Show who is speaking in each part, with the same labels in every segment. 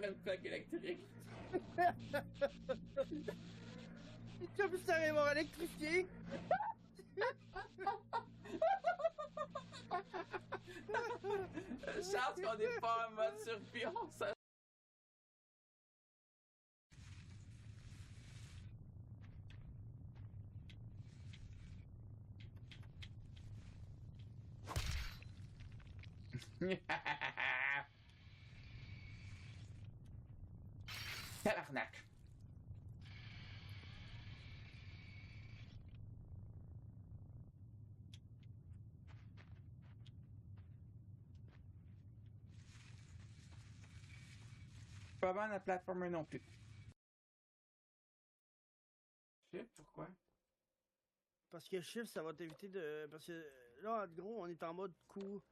Speaker 1: après le plaque électrique.
Speaker 2: Comme ça arrive à électrifier.
Speaker 1: Chance qu'on n'est pas en mode surpion, ça. Tabarnak. Pas mal la plateforme non plus. Je sais pourquoi.
Speaker 2: Parce que shift, ça va t'éviter de... Parce que là, en gros, on est en mode cours.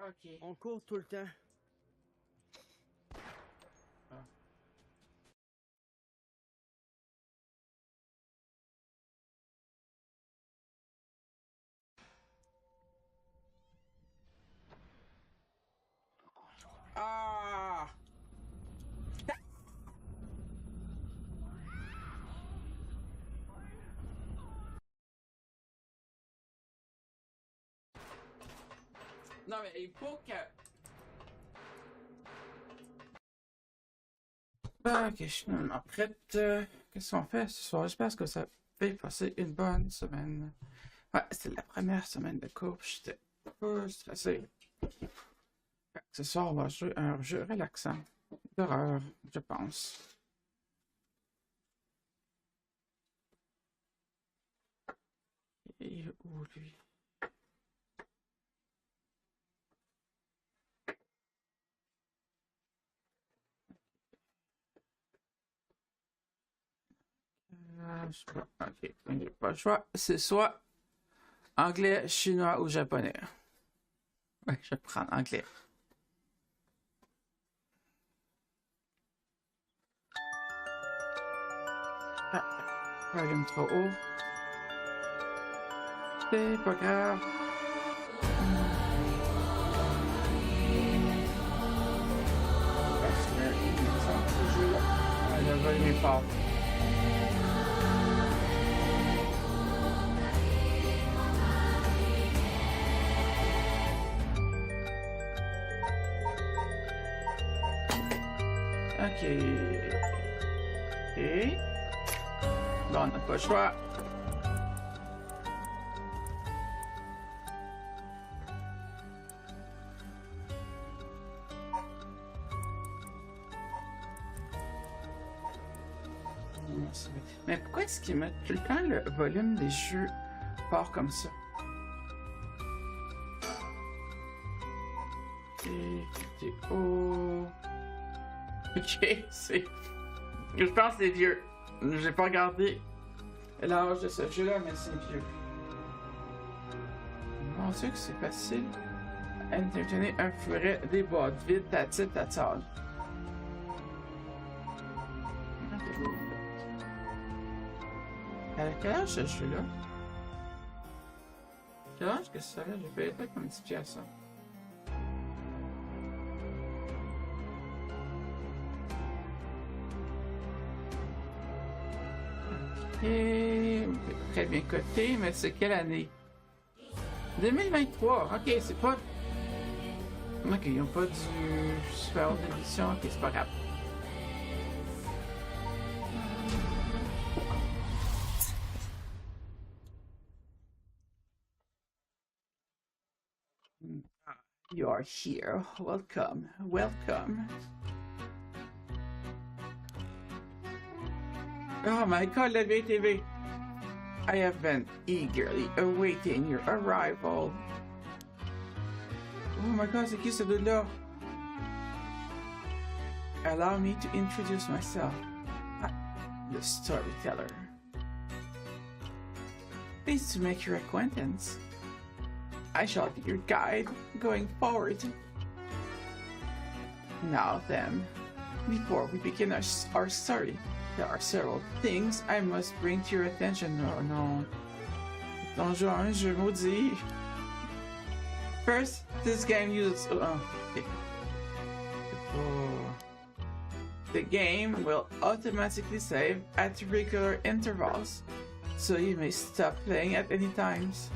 Speaker 1: Ok.
Speaker 2: On court tout le temps.
Speaker 1: Ah. Ah! Non, mais il faut que... Ok, je suis normalement prête. Qu'est-ce qu'on fait ce soir? J'espère que ça fait passer une bonne semaine. Ouais, c'était la première semaine de cours. J'étais pas stressé. Ce soir, on va jouer un jeu relaxant. D'horreur, je pense. Et où lui? Je sais pas. Ok, j'ai pas le choix. C'est soit anglais, chinois ou japonais. Ouais, je vais prendre anglais. Ah, volume trop haut. C'est pas grave. Le volume est fort. Ok. Et... Bon, on n'a pas le choix. Mais pourquoi est-ce qu'ils mettent tout le temps le volume des jeux fort comme ça? Vidéo... Ok, c'est... Je pense que c'est vieux. J'ai pas regardé l'âge de ce jeu-là, mais c'est vieux. Mon Dieu que c'est facile. Entretenir un forêt, des boîtes vides, ta table. À quel âge ce jeu-là? Quel âge que ça là? Je vais pas comme petit pied à ça. Ok, très bien coté, mais c'est quelle année? 2023, ok, c'est pas... Ok, ils n'ont pas du super haute édition, ok, c'est pas grave. You are here. Welcome. Welcome. Oh my god, la VTV. I have been eagerly awaiting your arrival. Oh my god, c'est qui ce dude-là? Allow me to introduce myself. The storyteller. Pleased to make your acquaintance. I shall be your guide going forward. Now then, before we begin our story, there are several things I must bring to your attention. Oh no. Donjon, un jeu maudit. First, this game uses... okay. The game will automatically save at regular intervals, so you may stop playing at any times.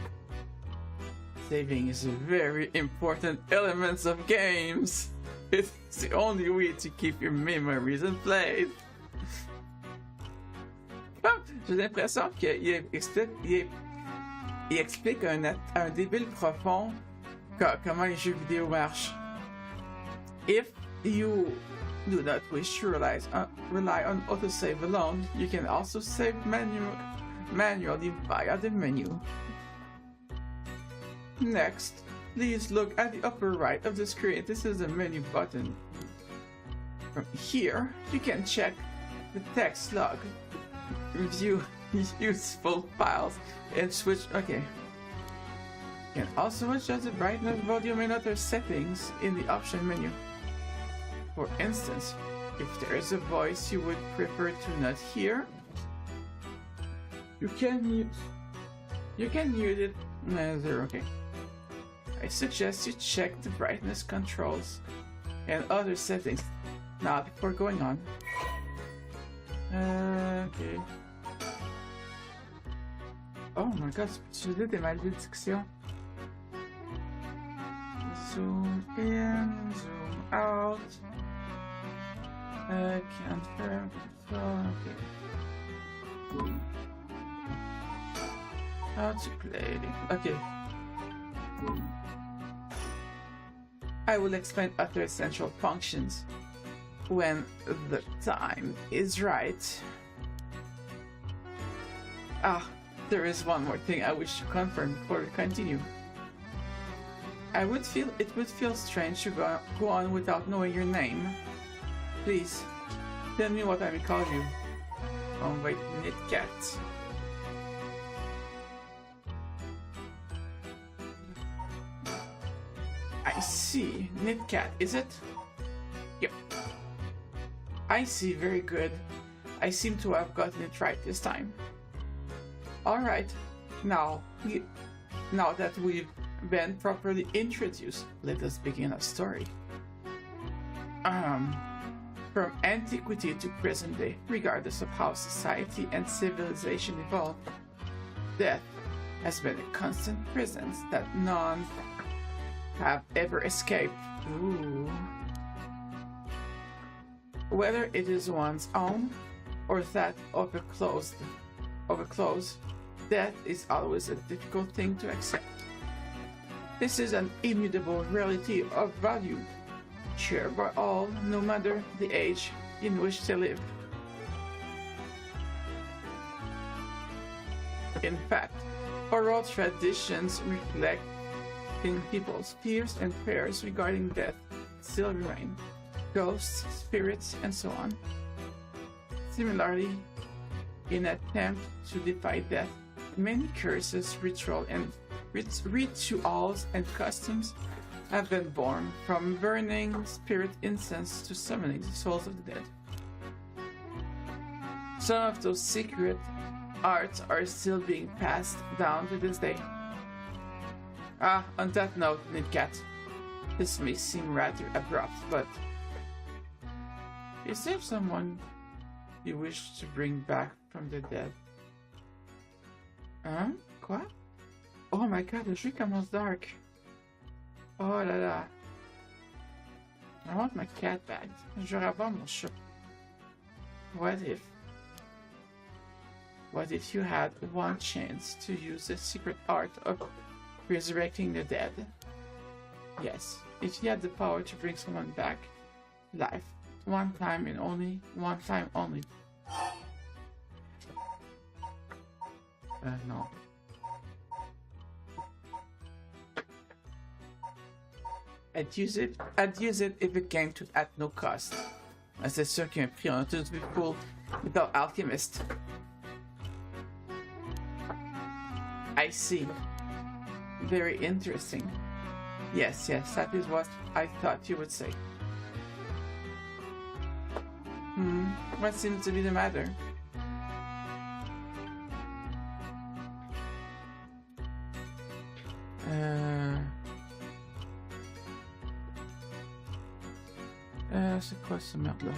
Speaker 1: Saving is a very important element of games. It's the only way to keep your memories in place. J'ai l'impression qu'il explique un débile profond comment les jeux vidéo marchent. If you do not wish to rely on autosave alone, you can also save manually via the menu. Next, please look at the upper right of the screen. This is the menu button. From here, you can check the text log, review useful files, and switch. Okay. You can also adjust the brightness, volume, and other settings in the option menu. For instance, if there is a voice you would prefer to not hear, you can mute it. They're okay. I suggest you check the brightness controls and other settings now before going on. Okay. Oh my god, tu peux utiliser des malédictions. Zoom in, zoom out. Confirm. Okay. How to play. Okay. I will explain other essential functions when the time is right. There is one more thing I wish to confirm before we continue. It would feel strange to go on without knowing your name. Please, tell me what I may call you. Oh wait, Knitcat. I see. Knitcat, is it? Yep. I see, very good. I seem to have gotten it right this time. Alright, now that we've been properly introduced, let us begin our story. From antiquity to present day, regardless of how society and civilization evolve, death has been a constant presence that none have ever escaped. Ooh. Whether it is one's own or that of a close, death is always a difficult thing to accept. This is an immutable reality of value, shared by all, no matter the age in which they live. In fact, oral traditions reflect in people's fears and prayers regarding death still remain. Ghosts, spirits, and so on. Similarly, in an attempt to defy death, many curses, rituals, and customs have been born, from burning spirit incense to summoning the souls of the dead. Some of those secret arts are still being passed down to this day. On that note, Knitcat, this may seem rather abrupt, but is there someone you wish to bring back from the dead? Quoi? Oh my god, le jeu commence dark. Oh là là. I want my cat back. Je vais avoir mon chat. What if you had one chance to use the secret art of resurrecting the dead? Yes, if you had the power to bring someone back to life, one time only. No. I'd use it if it came to at no cost. C'est sûr qu'il y a un prix, on a tous vu pour The Alchemist. I see. Very interesting. Yes, that is what I thought you would say. What seems to be the matter? C'est quoi ce merde là?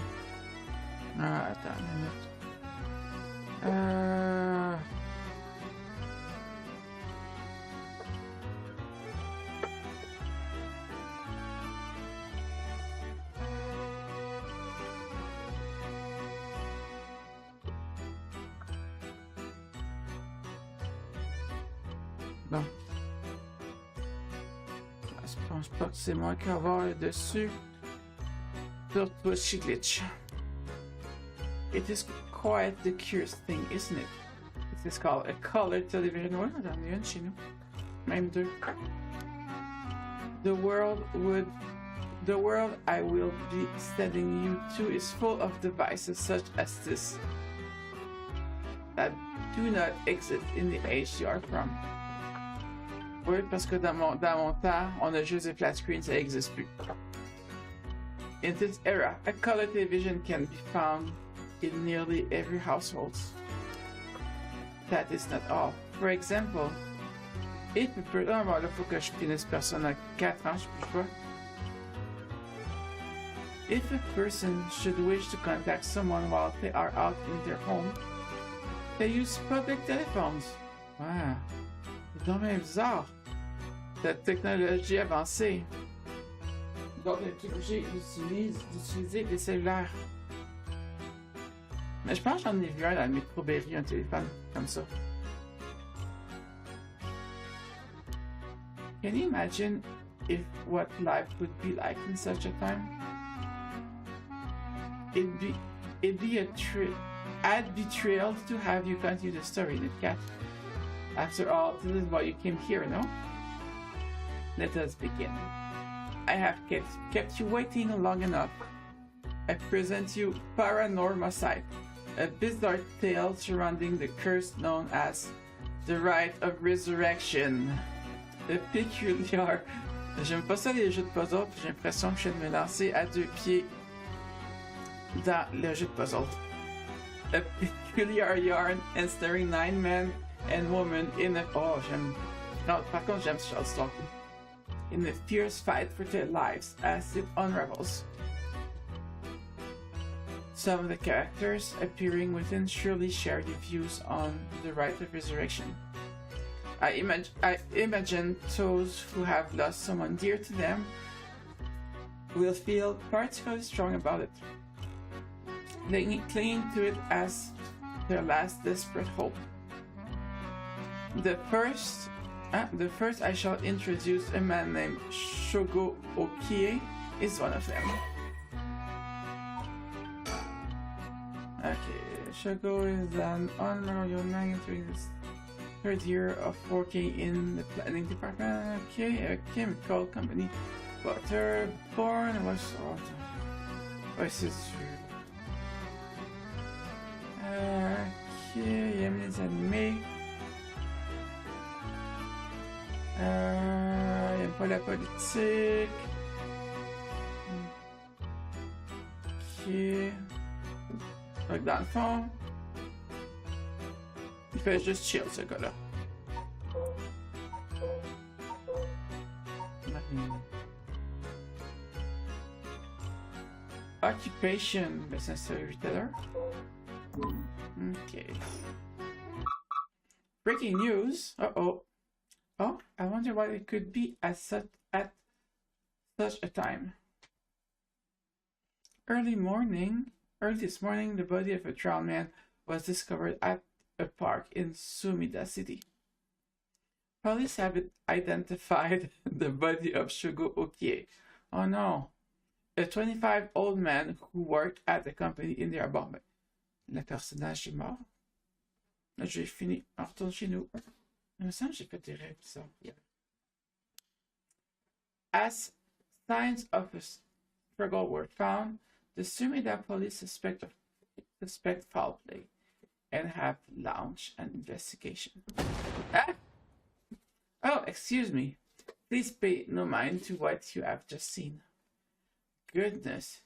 Speaker 1: Ah, attends une minute. Bon. Je pense pas que c'est moi qui vais avoir dessus. Sur Twitch glitch. It is quite the curious thing, isn't it? It is called a color television. Ouais, j'en ai une chez nous. Même deux. The world I will be sending you to is full of devices such as this that do not exist in the age you are from. Oui, parce que dans mon temps, on a juste des flat screens, ça n'existe plus. In this era, a color television can be found in nearly every household. That is not all. For example, if a person... Bon, là, faut que je finisse personne à 4 ans, je sais pas. If a person should wish to contact someone while they are out in their home, they use public telephones. Wow. C'est quand même bizarre. Cette technologie avancée. Donc, la technologie d'utiliser les cellulaires. Mais je pense que j'en ai vu un dans le métro Berry, un téléphone comme ça. Can you imagine if what life would be like in such a time? I'd be thrilled to have you continue the story, Cat. After all, this is why you came here, no? Let us begin. I have kept you waiting long enough. I present you ParanormaSight, a bizarre tale surrounding the curse known as the Rite of Resurrection. The peculiar... J'aime pas ça les jeux de puzzle, j'ai l'impression que je viens de me lancer à 2 pieds dans le jeu de puzzle. A peculiar yarn ensnaring 9 men and women in a... Oh, j'aime... Non, par contre, j'aime ce genre in a fierce fight for their lives as it unravels. Some of the characters appearing within surely share your views on the Rite of Resurrection. I imagine those who have lost someone dear to them will feel particularly strong about it, clinging to it as their last desperate hope. The first I shall introduce a man named Shogo Okie is one of them. Okay, Shogo is an honorary young man entering his 3rd year of working in the planning department. Okay, a chemical company. Born was this is okay, il aime les animés. Il aime pas la politique. Ok. Donc dans le fond, il fait juste chill ce gars-là. Occupation, business retailer. Okay. Breaking news. Uh-oh. Oh, I wonder what it could be at such a time. Early this morning, the body of a drowned man was discovered at a park in Sumida City. Police have identified the body of Shugo Okie. Oh no. A 25-year-old man who worked at the company in their apartment. Le personnage est mort. J'ai fini. On retourne chez nous. Il me semble que j'ai fait des rêves bizarres. Yeah. As signs of a struggle were found, the Sumida police suspect foul play and have launched an investigation. Ah! Oh, excuse me. Please pay no mind to what you have just seen. Goodness,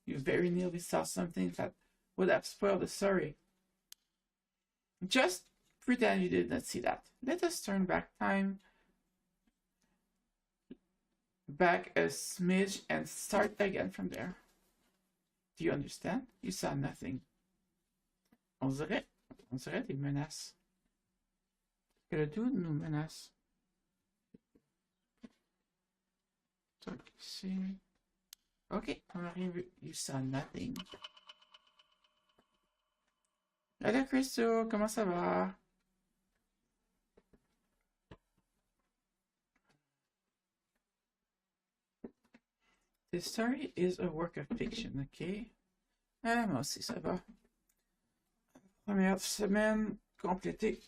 Speaker 1: you very nearly saw something that would have spoiled the story. Just pretend you did not see that. Let us turn back time a smidge and start again from there. Do you understand? You saw nothing. On dirait des menaces. Que le doute nous menace. Ici. Ok, on n'a rien vu. You saw nothing. Hello Christo, comment ça va? This story is a work of fiction, ok? Ah, moi aussi, ça va. Première semaine complétée.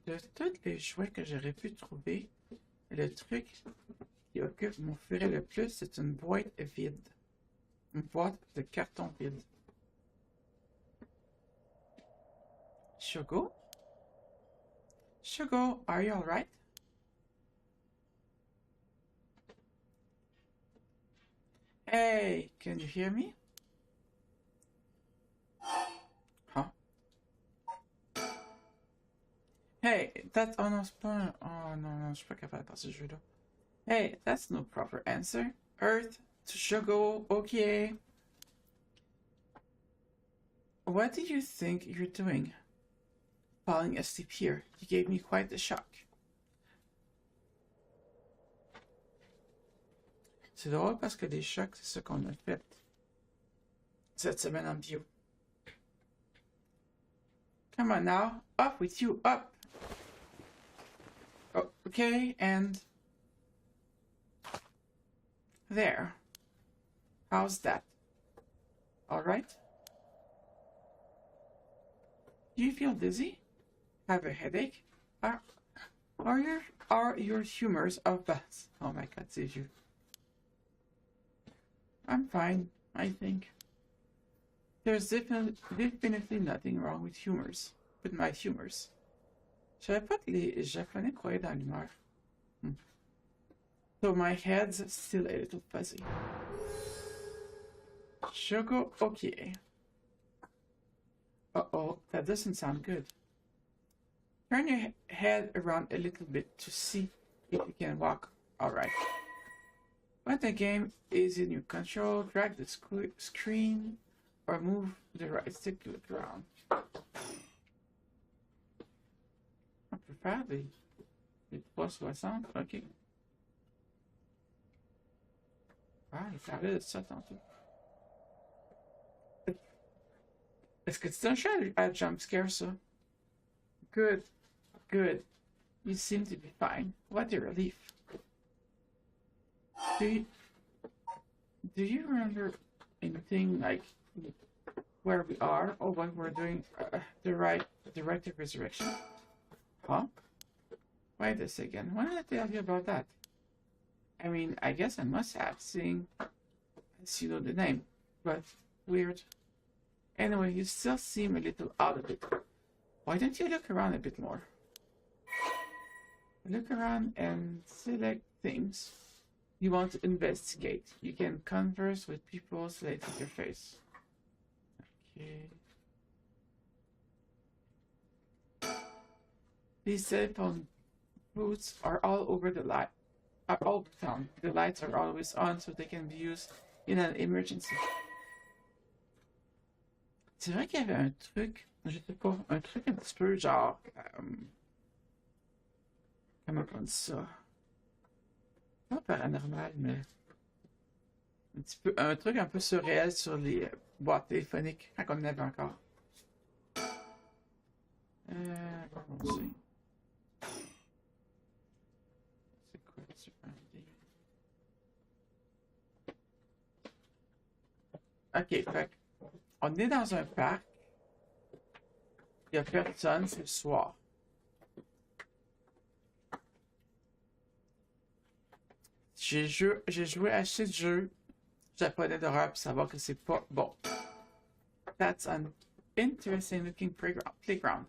Speaker 1: De tous les jouets que j'aurais pu trouver, le truc qui occupe mon furet le plus, c'est une boîte vide. Une boîte de carton vide. Shugo? Shugo, are you alright? Hey, can you hear me? Huh? Hey, that's... Oh non, c'est pas un... Oh non, je suis pas capable de passer ce jeu-là. Hey, that's no proper answer. Earth to Shugo, okay. What do you think you're doing? Falling asleep here. You gave me quite the shock. C'est drôle parce que des chocs, c'est ce qu'on a fait cette semaine en bio. Come on now, up with you, up! Oh, okay, and... There. How's that? Alright? Do you feel dizzy? Have a headache? Are your humors off balance? Oh my god, c'est you. I'm fine, I think. There's definitely nothing wrong with my humors. Je savais pas que les Japonais croyaient dans l'humeur. So my head's still a little fuzzy. Shugo, okay. Uh-oh, that doesn't sound good. Turn your head around a little bit to see if you can walk alright. When the game is in your control, drag the screen or move the right stick to the ground. I prefer the +60, ok. Ah, il parlait de ça tantôt. Est-ce que c'est un chat à jumpscare, ça? Good, good. You seem to be fine. What a relief. Do you remember anything like where we are or what we're doing? The right of resurrection? Huh? Wait a second. When did I tell you about that? I mean, I guess I must have, seeing as you know the name, but weird. Anyway, you still seem a little out of it. Why don't you look around a bit more? Look around and select things you want to investigate. You can converse with people selected your face. Okay. These cell phone booths are all over town. The lights are always on so they can be used in an emergency. C'est vrai qu'il y avait un truc, je sais pas, un truc un petit peu genre, comment on dit ça? Pas paranormal, mais un truc un peu surréel sur les boîtes téléphoniques, quand on en avait encore. On sait. C'est quoi tu peux dire? Ok, fait on est dans un parc. Il n'y a personne, c'est le soir. J'ai joué à 6 jeux japonais d'horreur pour savoir que c'est pas bon. That's an interesting looking playground.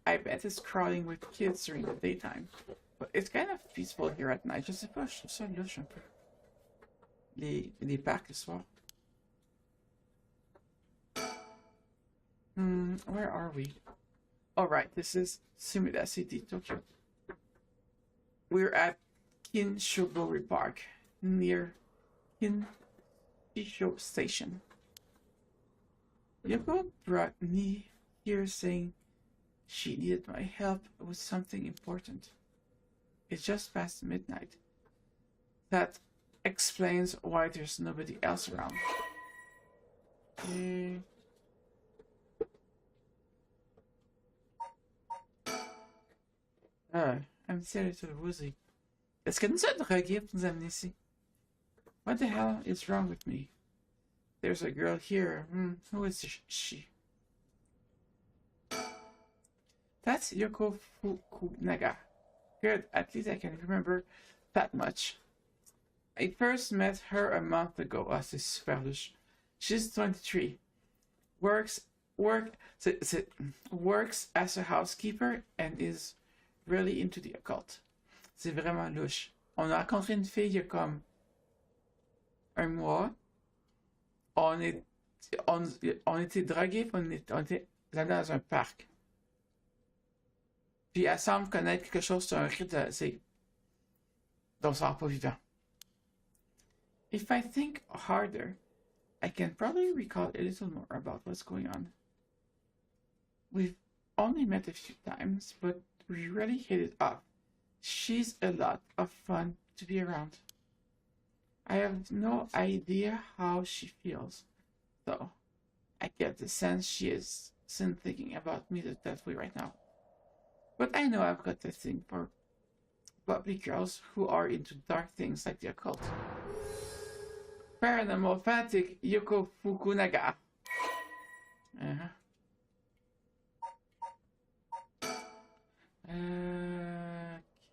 Speaker 1: I bet it's crowding with kids during the daytime. But it's kind of peaceful here at night. Je sais pas, je trouve ça louche un peu. Les parcs le soir. Where are we? Alright, this is Sumida City, Tokyo. We're at Kinshogori Park, near Kinshisho Station. Yoko brought me here saying she needed my help with something important. It's just past midnight. That explains why there's nobody else around. I'm serious to woozy. Est-ce que nous a drogués pour nous amener ici? What the hell is wrong with me? There's a girl here. Who is she? That's Yoko Fukunaga. Good, at least I can remember that much. I first met her a month ago. Ah, c'est super louche. She's 23. Works as a housekeeper and is really into the occult. C'est vraiment louche. On a rencontré une fille il y a comme un mois. On était drogués, on était allés dans un parc. Puis elle semble connaître quelque chose sur un rite, dont ça rend pas vivant. If I think harder, I can probably recall a little more about what's going on. We've only met a few times, but we really hit it off. She's a lot of fun to be around. I have no idea how she feels, though. I get the sense she isn't thinking about me that way right now. But I know I've got a thing for bubbly girls who are into dark things like the occult. Paranormal fanatic Yoko Fukunaga.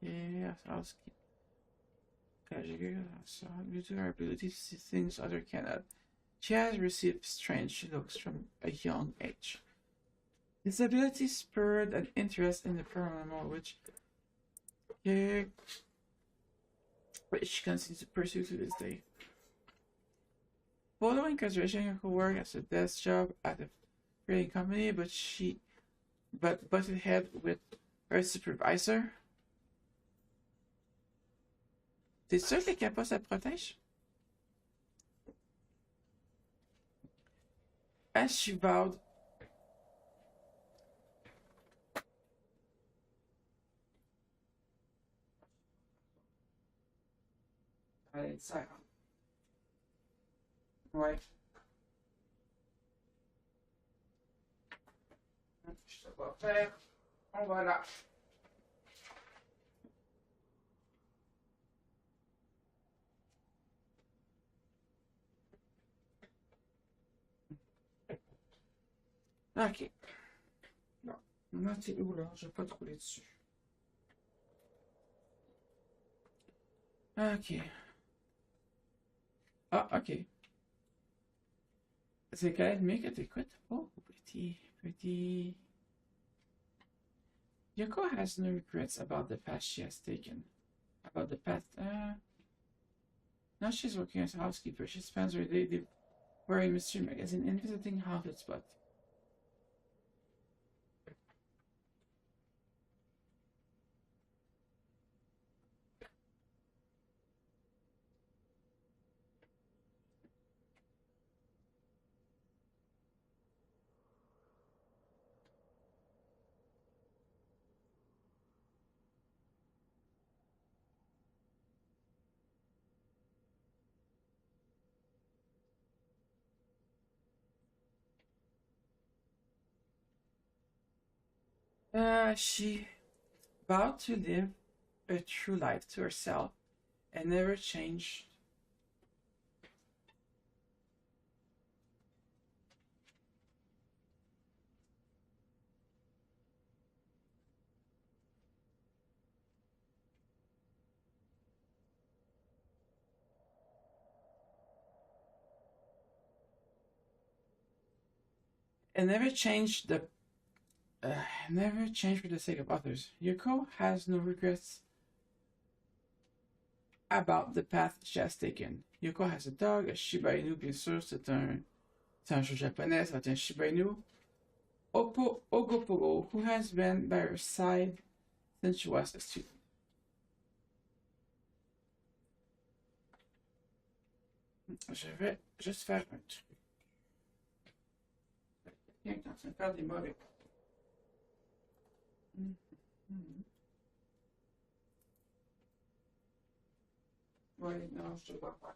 Speaker 1: Okay, housekeeping. Due to her ability to see things others cannot, she has received strange looks from a young age. This ability spurred an interest in the paranormal, which she continues to pursue to this day. Following graduation, her work as a desk job at a trading company, but butted head with her supervisor. T'es sûr que les capas ça protège? As she vowed, allez, ça. Ouais. Je sais pas faire. On va là. Ok. Non. Là, t'es où là? Je vais pas te rouler dessus. Ok. Ah, ok. C'est quel ennemi que t'écoutes? Oh, pretty. Yoko has no regrets about the path she has taken. About the path, now she's working as a housekeeper. She spends her day wearing mystery magazine and visiting haunted spots. She vowed to live a true life to herself and never change. And never change for the sake of others. Yoko has no regrets about the path she has taken. Yoko has a dog, a Shiba Inu, bien sûr, c'est un jeu japonais, ça va être un Shiba Inu. Ogopogo, who has been by her side since she was a student. Je vais juste faire un truc. Quelqu'un est en train de faire des mauvais coups. Oui, non, je te vois pas.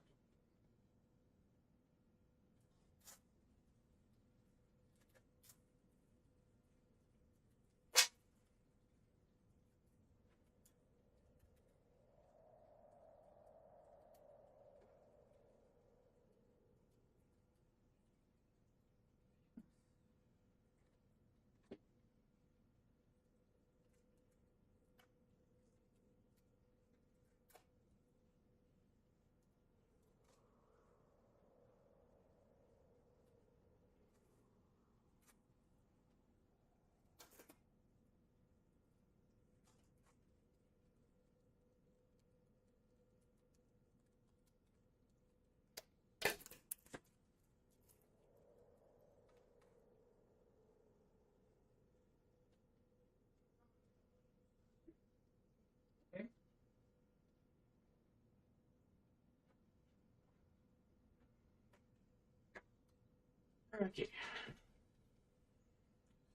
Speaker 1: Ok.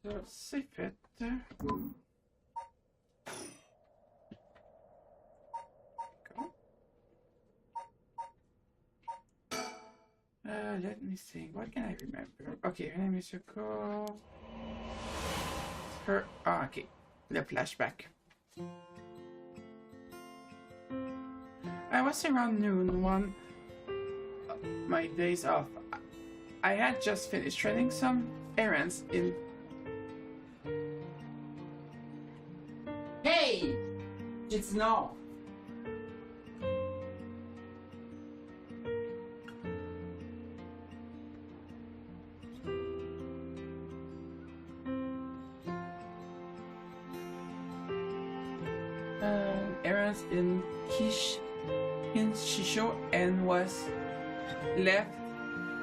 Speaker 1: Ça, c'est fait. Let me see. What can I remember? Okay, her name is Yoko. Her. Ah, okay. The flashback. I was around noon one of my days off. I had just finished running some errands in. Hey! It's no. Errands in Shisho and was left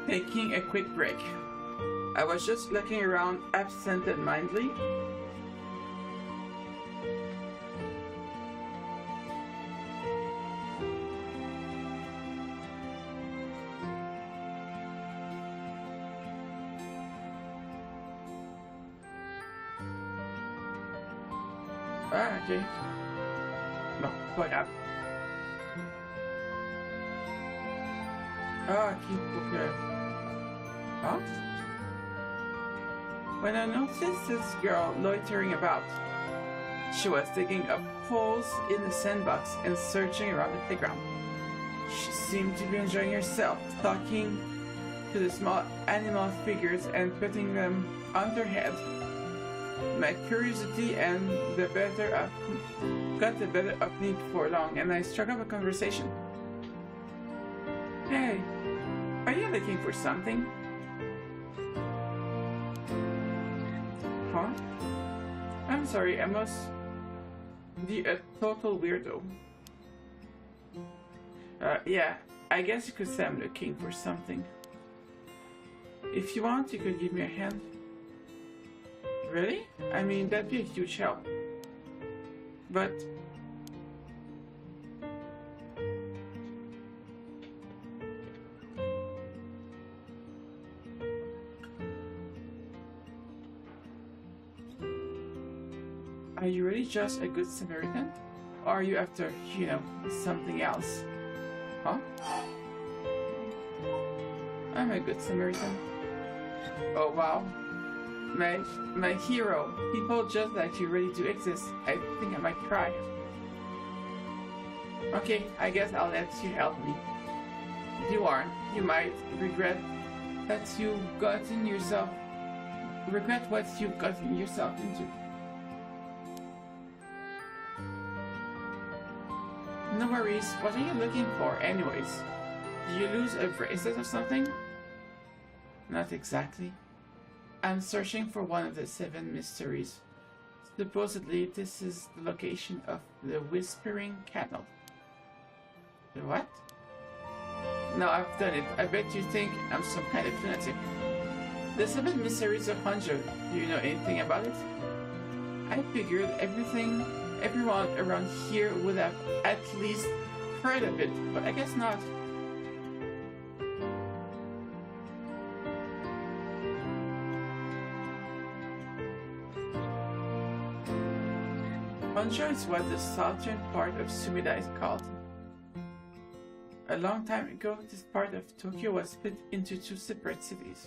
Speaker 1: taking a quick break. I was just looking around absent-mindedly. Ah, ok. Bon, pas grave. Ah, ok, pour que... Ah? When I noticed this girl loitering about, she was digging up holes in the sandbox and searching around the playground. She seemed to be enjoying herself, talking to the small animal figures and putting them on their head. My curiosity and got the better of me before long, and I struck up a conversation. Hey, are you looking for something? Huh? I'm sorry, I must be a total weirdo. Yeah, I guess you could say I'm looking for something. If you want, you could give me a hand. Really? I mean, that'd be a huge help. But... Are you really just a good Samaritan? Or are you after, you know, something else? Huh? I'm a good Samaritan. Oh wow. My hero. People just like you ready to exist. I think I might cry. Okay, I guess I'll let you help me. If you aren't, you might regret what you've gotten yourself into. No worries. What are you looking for, anyways? Did you lose a bracelet or something? Not exactly. I'm searching for one of the 7 mysteries. Supposedly, this is the location of the Whispering Cattle. The what? No, I've done it. I bet you think I'm some kind of lunatic. The Seven Mysteries of Hangzhou. Do you know anything about it? I figured everyone around here would have at least heard of it, but I guess not. Hangzhou is what the southern part of Sumida is called. A long time ago, this part of Tokyo was split into two separate cities.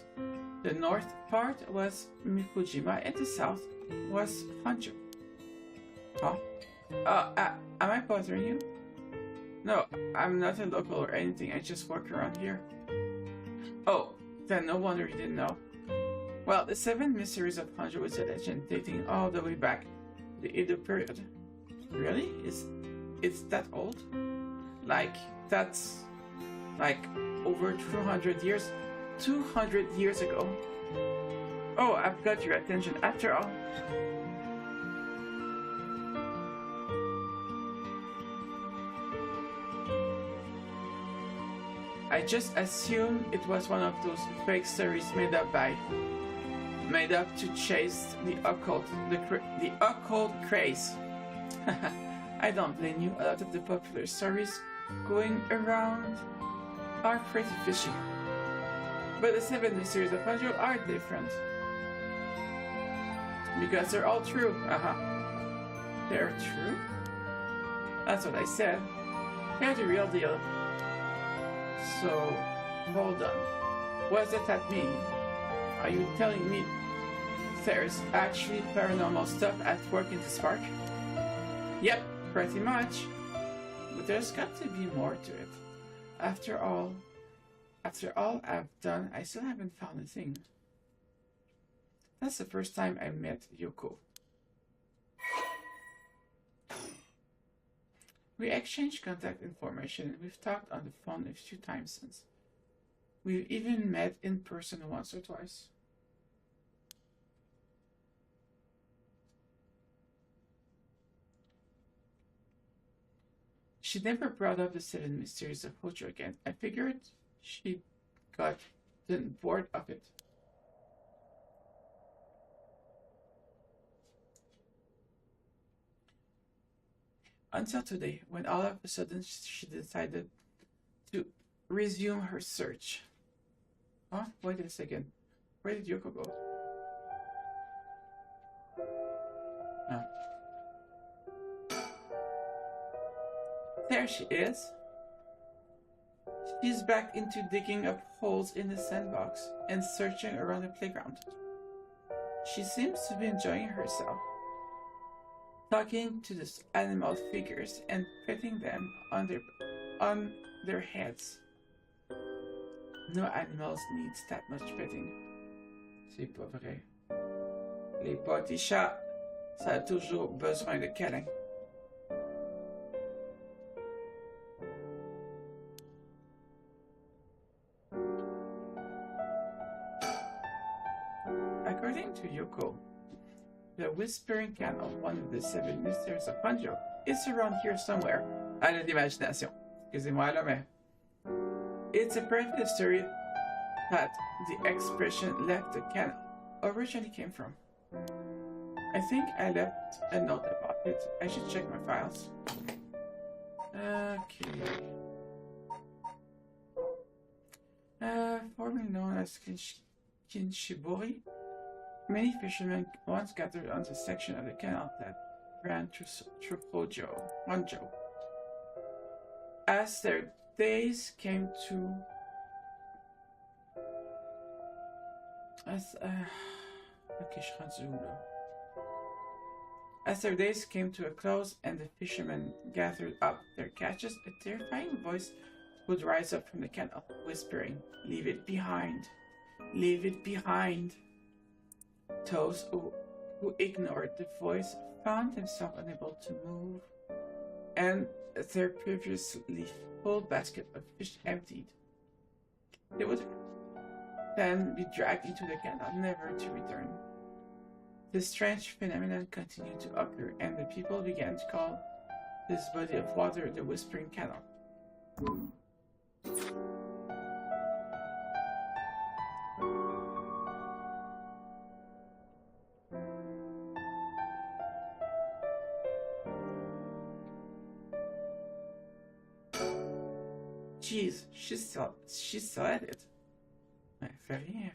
Speaker 1: The north part was Mifujima and the south was Hangzhou. Huh? Am I bothering you? No, I'm not a local or anything, I just work around here. Oh, then no wonder you didn't know. Well, the Seven Mysteries of Hangzhou is a legend dating all the way back to the Edo period. Really? It's that old? That's over 200 years? 200 years ago? Oh, I've got your attention after all. I just assumed it was one of those fake stories made up to chase the occult craze. I don't blame you. A lot of the popular stories going around are pretty fishy. But the Seven Mysteries of Hangzhou are different. Because they're all true. They're true? That's what I said. They're the real deal. So, hold on. What does that mean? Are you telling me there's actually paranormal stuff at work in this park? Yep, pretty much. But there's got to be more to it. After all I've done, I still haven't found a thing. That's the first time I met Yoko. We exchanged contact information and we've talked on the phone a few times since. We've even met in person once or twice. She never brought up the Seven Mysteries of Hangzhou again. I figured she'd gotten bored of it. Until today, when all of a sudden she decided to resume her search. Huh? Wait a second. Where did Yoko go? Oh. There she is. She's back into digging up holes in the sandbox and searching around the playground. She seems to be enjoying herself, talking to the animal figures and petting them on their heads. No animals needs that much petting. C'est pas vrai. Les petits chats, ça a toujours besoin de câlin. According to Yoko, the Whispering Canal, one of the Seven Mysteries of Hangzhou, is around here somewhere. À la d'imagination. Excusez-moi là, mais... It's a primitive story that the expression left the canal originally came from. I think I left a note about it. I should check my files. Okay. Formerly known as Kinshibori, many fishermen once gathered on the section of the canal that ran through Hangzhou. As their days came to a close and the fishermen gathered up their catches, a terrifying voice would rise up from the canal, whispering, "Leave it behind. Leave it behind." Those who ignored the voice found themselves unable to move, and their previously full basket of fish emptied. They would then be dragged into the canal, never to return. This strange phenomenon continued to occur, and the people began to call this body of water the Whispering Canal. Jeez, she's still at it. Elle fait rien,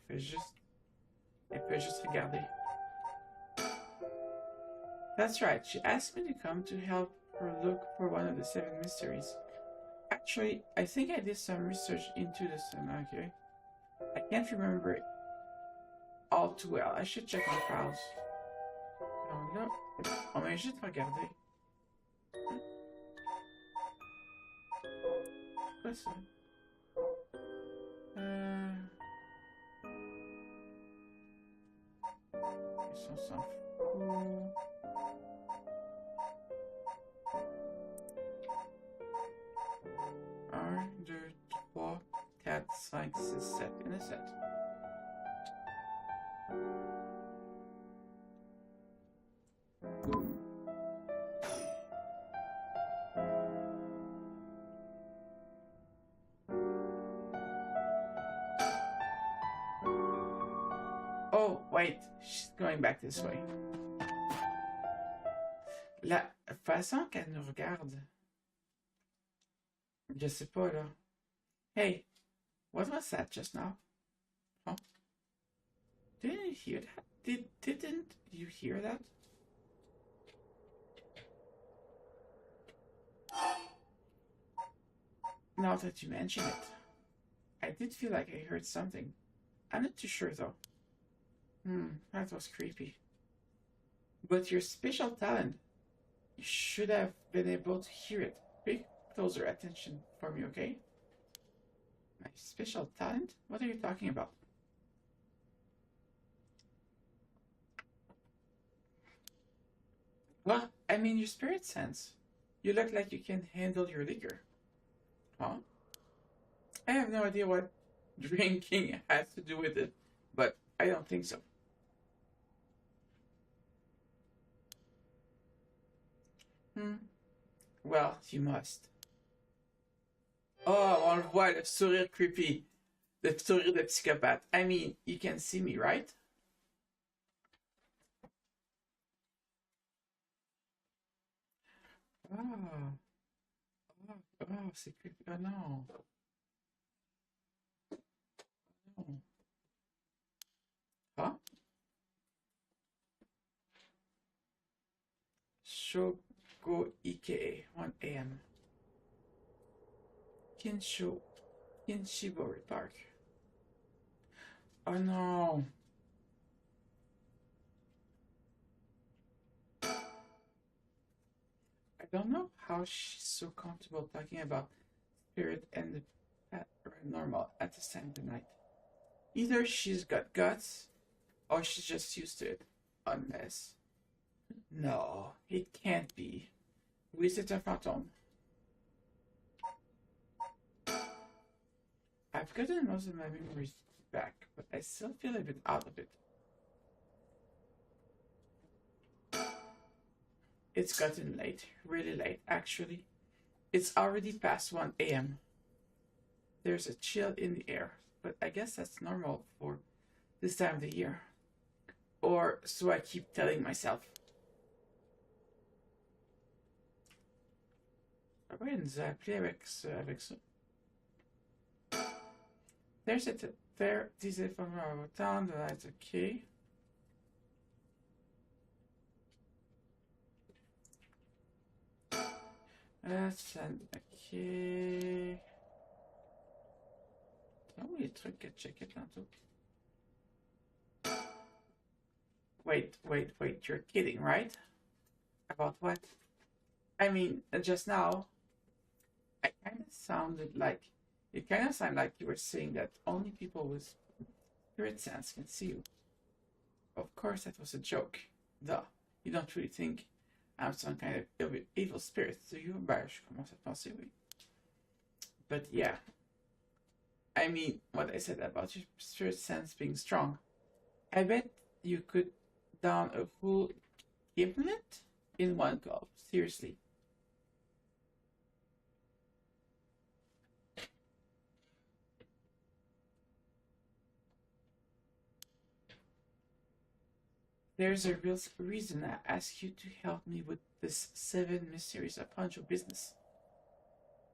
Speaker 1: elle fait juste regarder. That's right, she asked me to come to help her look for one of the 7 mysteries. Actually, I think I did some research into the 7, okay? I can't remember it all too well. I should check my files. Alors là, on va juste regarder. Quoi ça? On s'en fout. 1, 2, 3, 4, 5, 6, 7. Il y en a 7. Oh, wait, she's going back this way. La façon qu'elle nous regarde, je sais pas là. Hey, what was that just now? Huh? Didn't you hear that? Didn't you hear that? Now that you mention it, I did feel like I heard something. I'm not too sure though. That was creepy. But your special talent, you should have been able to hear it. Pay closer attention for me, okay? My special talent? What are you talking about? Well, I mean your spirit sense. You look like you can handle your liquor. Huh? I have no idea what drinking has to do with it, but I don't think so. Well, you must. Oh, on le voit, le sourire creepy. Le sourire de psychopathe. I mean, you can see me, right? Oh. Oh, c'est creepy. Oh non. Non. Huh? Shogo Ike, 1 a.m. Kinshibori Park. Oh no. I don't know how she's so comfortable talking about spirit and the paranormal at the same night. Either she's got guts or she's just used to it. Unless. No, it can't be. Oui, c'est un fantôme. I've gotten most of my memories back, but I still feel a bit out of it. It's gotten late, really late, actually. It's already past 1 a.m. There's a chill in the air, but I guess that's normal for this time of the year. Or so I keep telling myself. Pourquoi il nous a appelé avec ça? There, disait from our town, that's okay. That's ok. Ah oui, les trucs que je checkais tantôt. Wait, you're kidding, right? About what? I mean, just now, it kind of sounded like you were saying that only people with spirit sense can see you. Of course, that was a joke. Duh. You don't really think I'm some kind of evil spirit, do you? Ben, je commence à penser, oui. But yeah. I mean, what I said about your spirit sense being strong. I bet you could down a full gimlet in one gulp. Seriously. There's a real reason I asked you to help me with this 7 mysteries of Pancho business.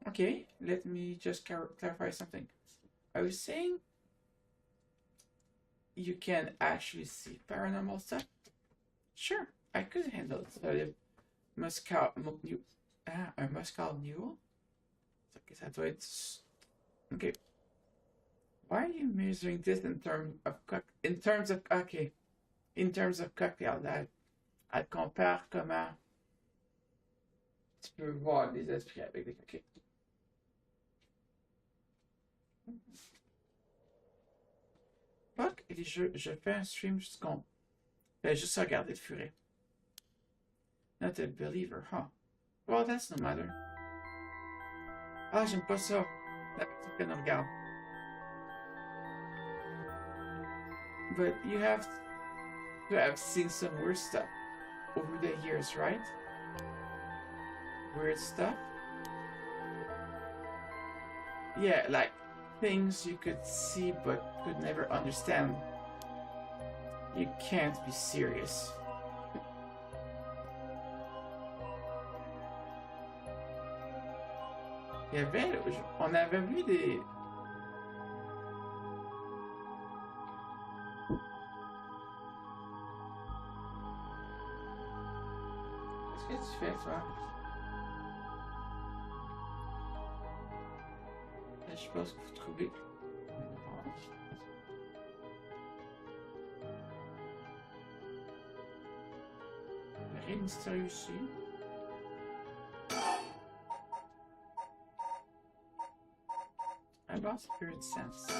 Speaker 1: Okay, let me just clarify something. Are you saying you can actually see paranormal stuff? Sure, I could handle it. So un Moscow Mule? Ok, ça doit être... Ok. Why are you measuring this in terms of okay. In terms of cocktail, elle compare comment tu peux voir les esprits avec des coquilles. Fuck, et je fais un stream juste qu'on fait juste regarder le furet. Not a believer, huh? Well, that's no matter. Ah, j'aime pas ça. La personne qui nous regarde. But you have to have seen some weird stuff over the years, right? Weird stuff? Yeah, like things you could see but could never understand. You can't be serious. Il y avait, on avait vu des... Qu'est-ce que tu fais, toi? Je pense que vous trouvez... Rien de mystérieux ici. About spirit sense.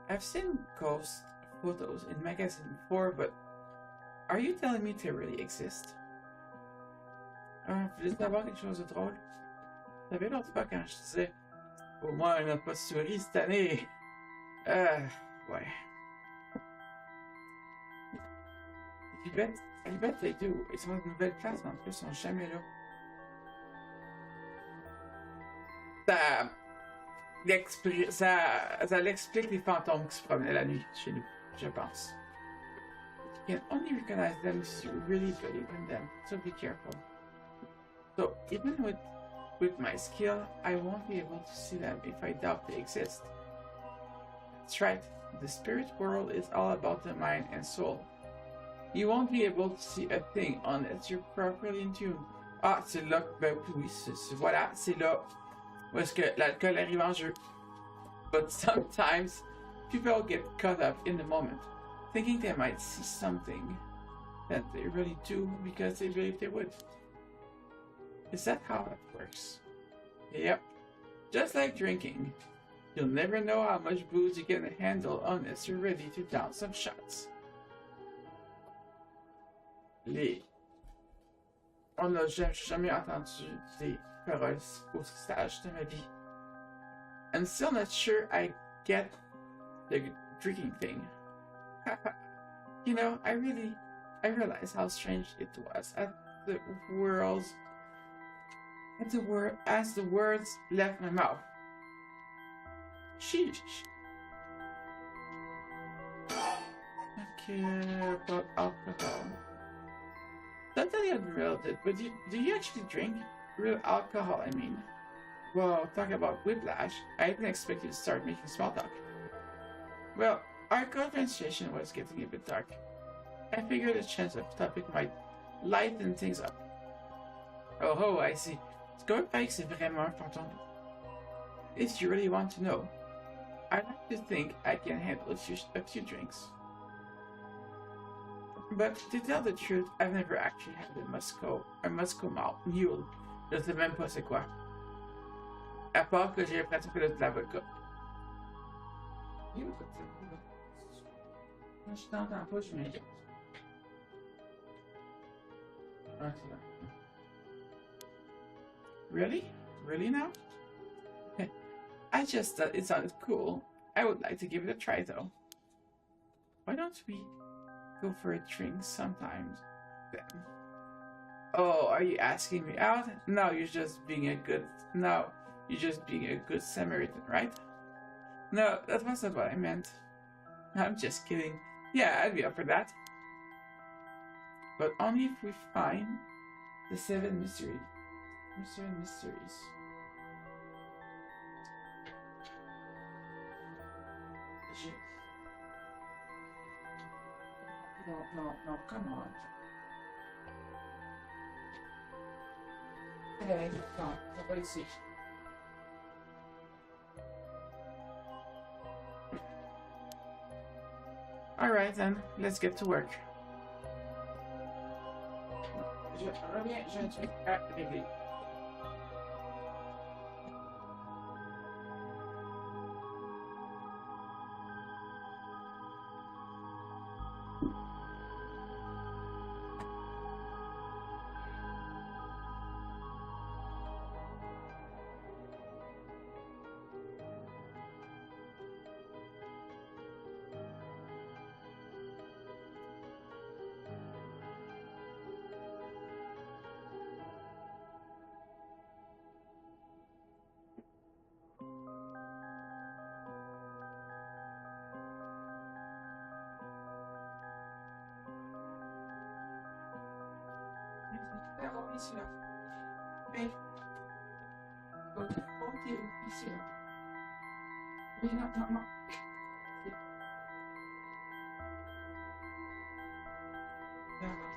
Speaker 1: I've seen ghost photos in magazines before, but are you telling me they really exist? Vous voulez savoir quelque chose de drôle? Vous savez l'autre fois quand je disais au moins on n'a pas de souris cette année? Ouais. I bet they do. Ils sont dans une nouvelle place, mais en plus ils sont jamais là. Ça l'explique les fantômes qui se promenaient la nuit chez nous, je pense. You can only recognize them if you really believe in them, so be careful. So even with my skill, I won't be able to see them if I doubt they exist. That's right, the spirit world is all about the mind and soul. You won't be able to see a thing unless you're properly in tune. Ah, c'est là, ben oui, voilà, c'est là où est-ce que l'alcool arrive en jeu. But sometimes, people get caught up in the moment, thinking they might see something that they really do because they believe they would. Is that how it works? Yep. Just like drinking. You'll never know how much booze you can handle unless you're ready to down some shots. On n'a jamais entendu des paroles aussi sages de ma vie. I'm still not sure I get the drinking thing. You know, I realize how strange it was as the words left my mouth. Sheesh. Okay, about alcohol. Totally unrelated, but do you actually drink real alcohol, I mean? Well, talk about whiplash, I didn't expect you to start making small talk. Well, our conversation was getting a bit dark. I figured a change of topic might lighten things up. Oh, I see. Scorpike, c'est vraiment un fantôme. If you really want to know, I like to think I can handle a few drinks. But to tell the truth, I've never actually had a Moscow Mule. Je sais même pas c'est quoi. À part que j'ai pratiqué de l'avocat. Je t'entends pas, je m'inquiète. Ah, c'est là. Really? Really now? I just thought it sounded cool. I would like to give it a try though. Why don't we go for a drink sometimes then? Oh, are you asking me out? No, you're just being a good Samaritan, right? No, that wasn't what I meant. I'm just kidding. Yeah, I'd be up for that. But only if we find the 7 mysteries. shit. No, no, no, come on. Hey, no, nobody see. Alright then, let's get to work. Je reviens, j'ai un truc à régler. Ici là. Mais, ok, ici là. Oui, non, non, non. D'accord.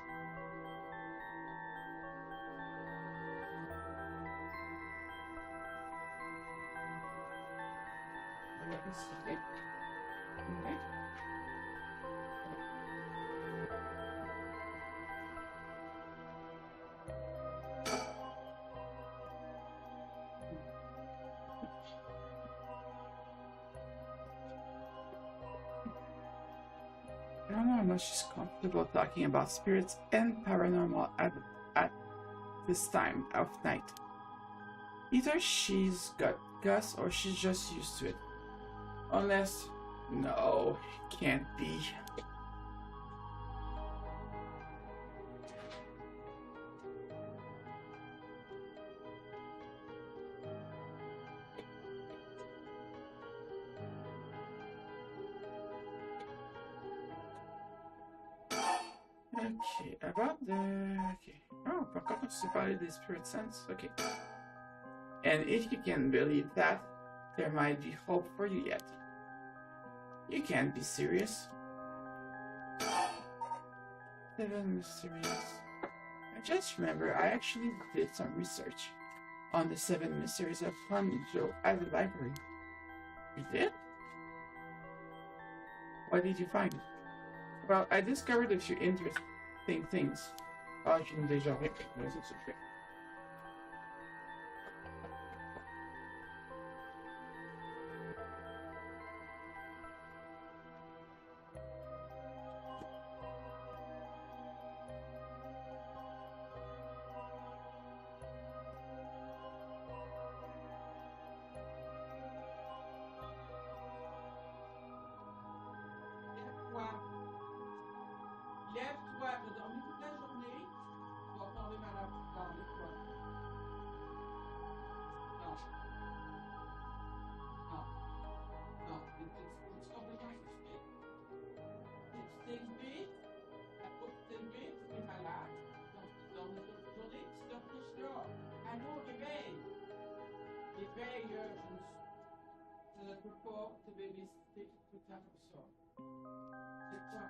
Speaker 1: I don't know how much she's comfortable talking about spirits and paranormal at this time of night. Either she's got Gus or she's just used to it. Unless... no, it can't be. Ok, about the... ok. Oh, par contre, tu sais parler des spirit sense. Ok. And if you can believe that, there might be hope for you yet. You can't be serious. 7 mysteries. I just remember I actually did some research on the 7 mysteries of Flamingo at the library. You did? What did you find? Well, I discovered a few interesting things. Ah, je l'ai déjà fait. Vas-y, c'est fait. Lève-toi, t'as dormi toute la journée, tu vas tomber malade plus tard, lève-toi. Non, non, non, tu complètement suspect. Tu t'es levé, à quoi tu t'es levé, tu es malade, donc tu dormes toute la journée, tu te couches là. Allô, réveille! Réveille, je ne peux pas te babysitter tout le temps comme ça. C'est quoi?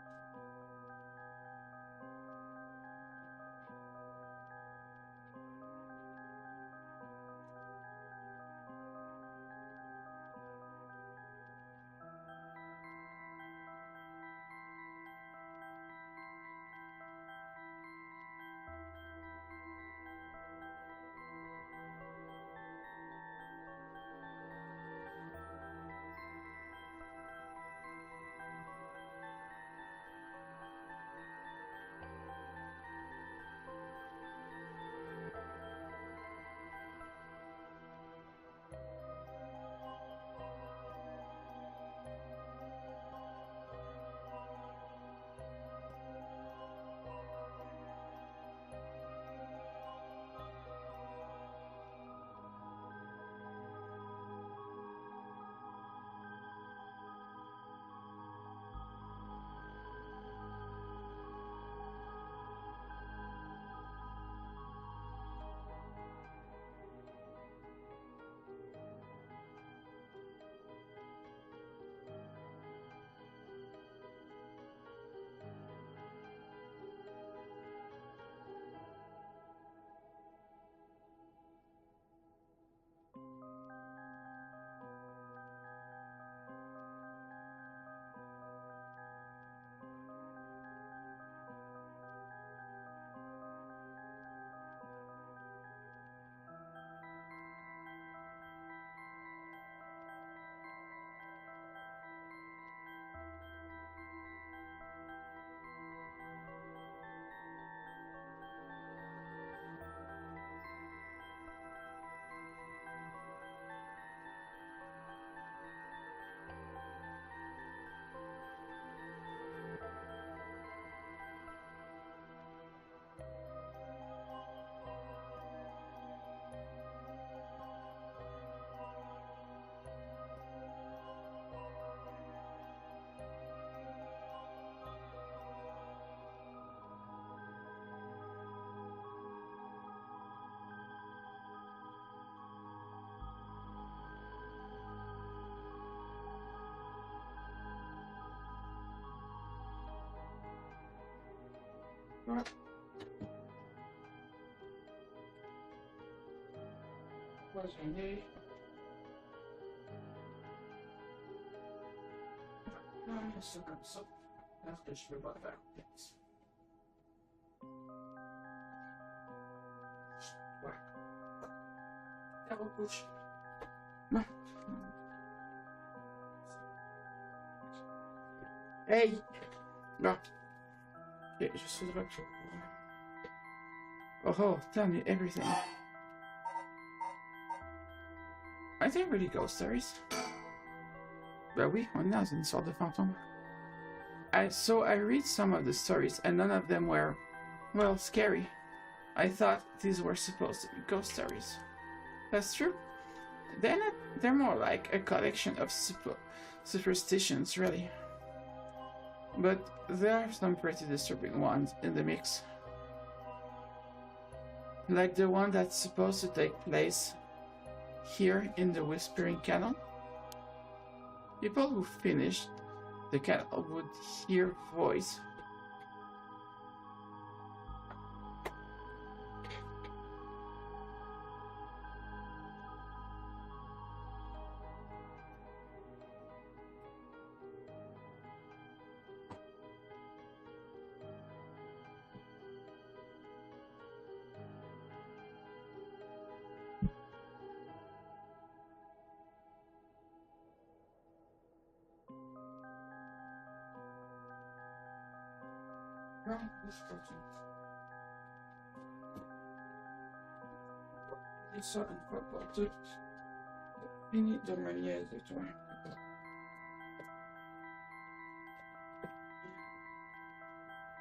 Speaker 1: Ouais. Poisonné. Non, mais c'est comme ça. Parce que je peux pas faire. Ouais. La recouche. Non. Hey! Non. Ok, je suis là que je... Oh, tell me everything. Are they really ghost stories? Ben oui, on est dans une sorte de fantôme. So I read some of the stories and none of them were, well, scary. I thought these were supposed to be ghost stories. That's true. They're more like a collection of superstitions, really. But there are some pretty disturbing ones in the mix. Like the one that's supposed to take place here in the Whispering Canal. People who finished the canal would hear voice. Non, je continue. Dis ça une fois pour toutes. Fini de me niaiser, toi.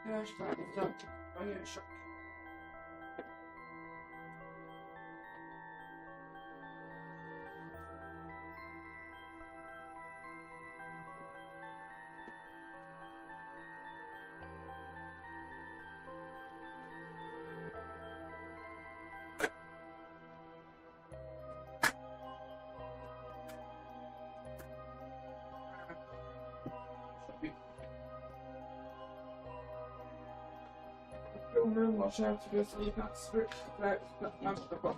Speaker 1: Là, je parle de temps. On a un choc. Mon cher, tu veux essayer quand tu veux. Non, je peux pas.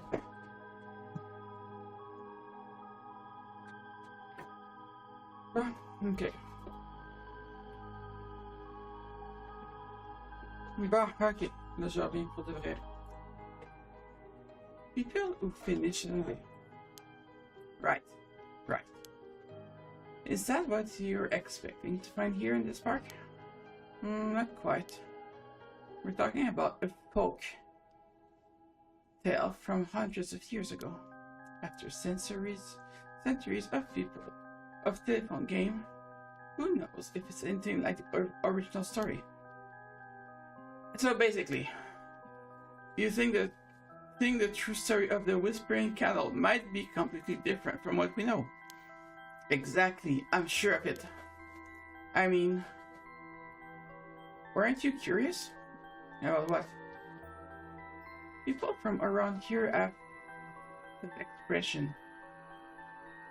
Speaker 1: Bon, ok. Bon, ok. Là, je reviens pour de vrai. People who finish early. Right, right. Is that what you're expecting to find here in this park? Not quite. We're talking about a folk tale from hundreds of years ago. After centuries of people, of telephone game, who knows if it's anything like the original story. So basically, you think the true story of the Whispering Cattle might be completely different from what we know. Exactly, I'm sure of it. I mean, weren't you curious? About what? People from around here have the expression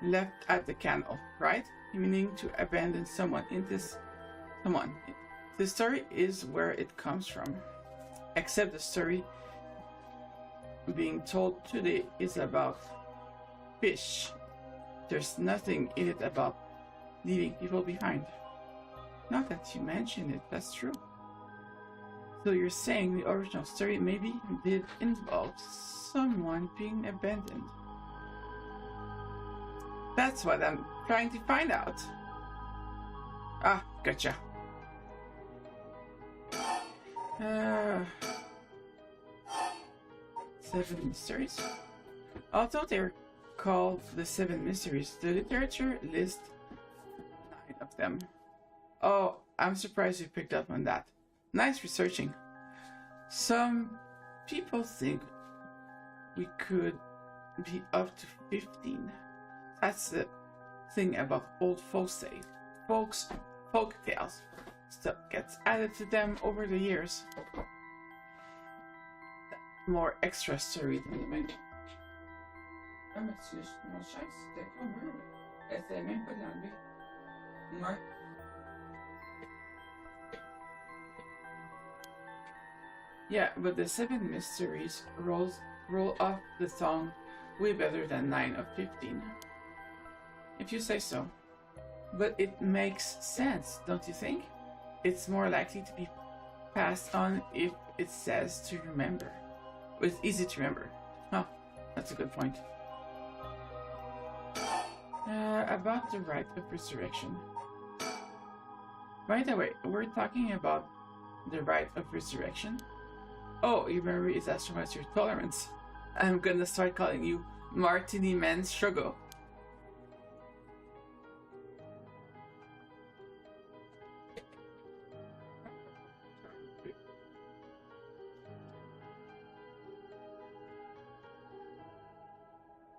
Speaker 1: left at the canal, right? Meaning to abandon someone in this someone. The story is where it comes from. Except the story being told today is about fish. There's nothing in it about leaving people behind. Not that you mention it, that's true. So you're saying the original story maybe did involve someone being abandoned. That's what I'm trying to find out. Ah, gotcha. 7 mysteries. Although they're called the 7 mysteries, the literature lists 9 of them. Oh, I'm surprised you picked up on that. Nice researching. Some people think we could be up to 15. That's the thing about old folk tales. Stuff gets added to them over the years. More extra story than the main. Ah, mais mon chef, c'était comme eux. Essaie même pas de l'enlever. Ouais. Yeah, but the 7 mysteries roll off the tongue way better than 9 of 15. If you say so. But it makes sense, don't you think? It's more likely to be passed on if it says to remember. It's easy to remember. Oh, that's a good point. About the rite of resurrection. By the way, we're talking about the rite of resurrection. Oh, your memory is as strong as your tolerance. I'm gonna start calling you Martini Man Sugar.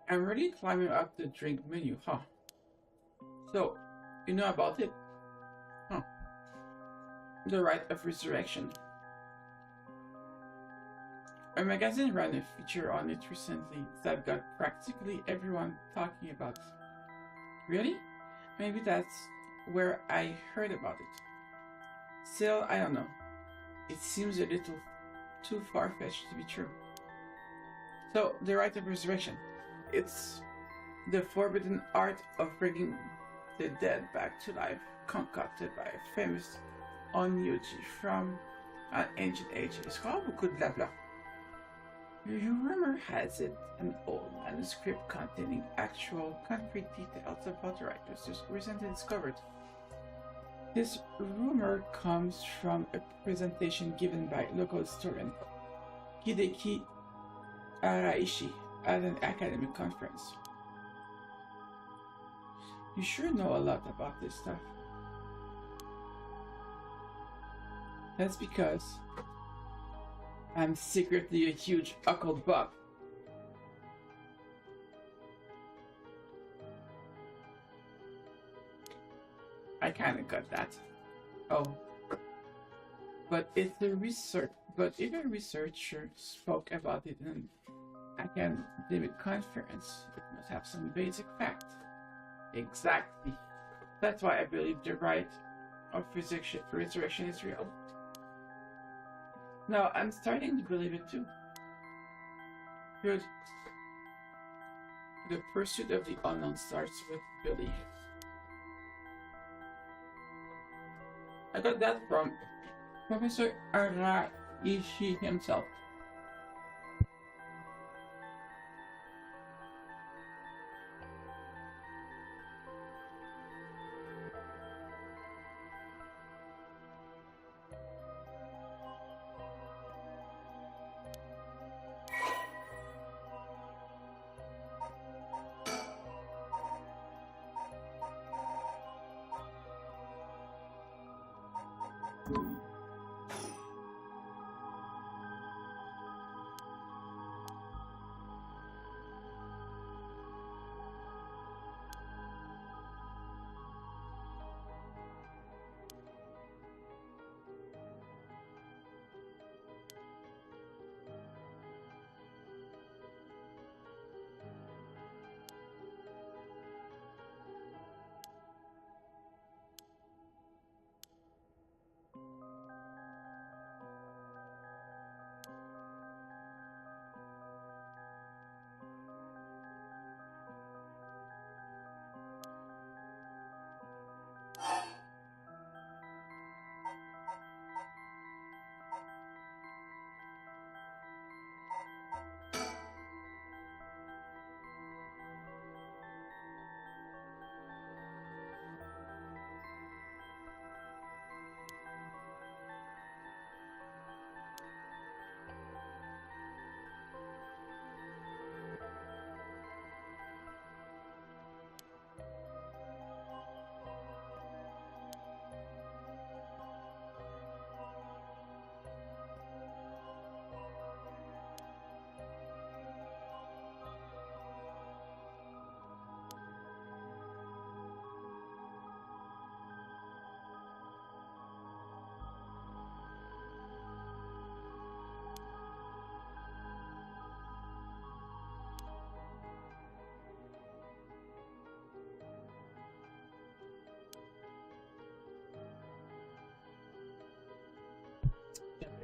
Speaker 1: I'm really climbing up the drink menu, huh? So, you know about it? Huh. The Rite of Resurrection. A magazine ran a feature on it recently that got practically everyone talking about it. Really? Maybe that's where I heard about it. Still, I don't know. It seems a little too far-fetched to be true. So, the Rite of Resurrection. It's the forbidden art of bringing the dead back to life, concocted by a famous Onyoji from an ancient age. Je crois beaucoup de blabla. Rumor has it an old manuscript containing actual concrete details of what the rite was just recently discovered. This rumor comes from a presentation given by local historian Hideki Araishi at an academic conference. You sure know a lot about this stuff. That's because I'm secretly a huge occult buff. I kinda got that. Oh. But if a researcher spoke about it in an academic conference, it must have some basic fact. Exactly. That's why I believe the rite of resurrection is real. Now, I'm starting to believe it too. Good. The pursuit of the unknown starts with belief. I got that from Professor Araishi himself.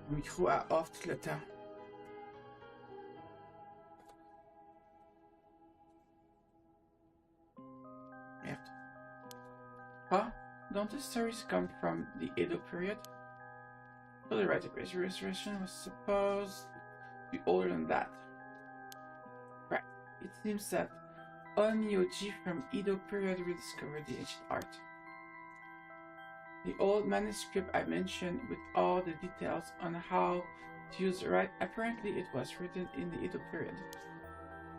Speaker 1: Mon micro à off tout le temps. Merde. Huh? Don't the stories come from the Edo period? So the right of restoration was supposed to be older than that. Right. It seems that Onmyoji from Edo period rediscovered the ancient art. The old manuscript I mentioned with all the details on how to use the right, apparently it was written in the Edo period.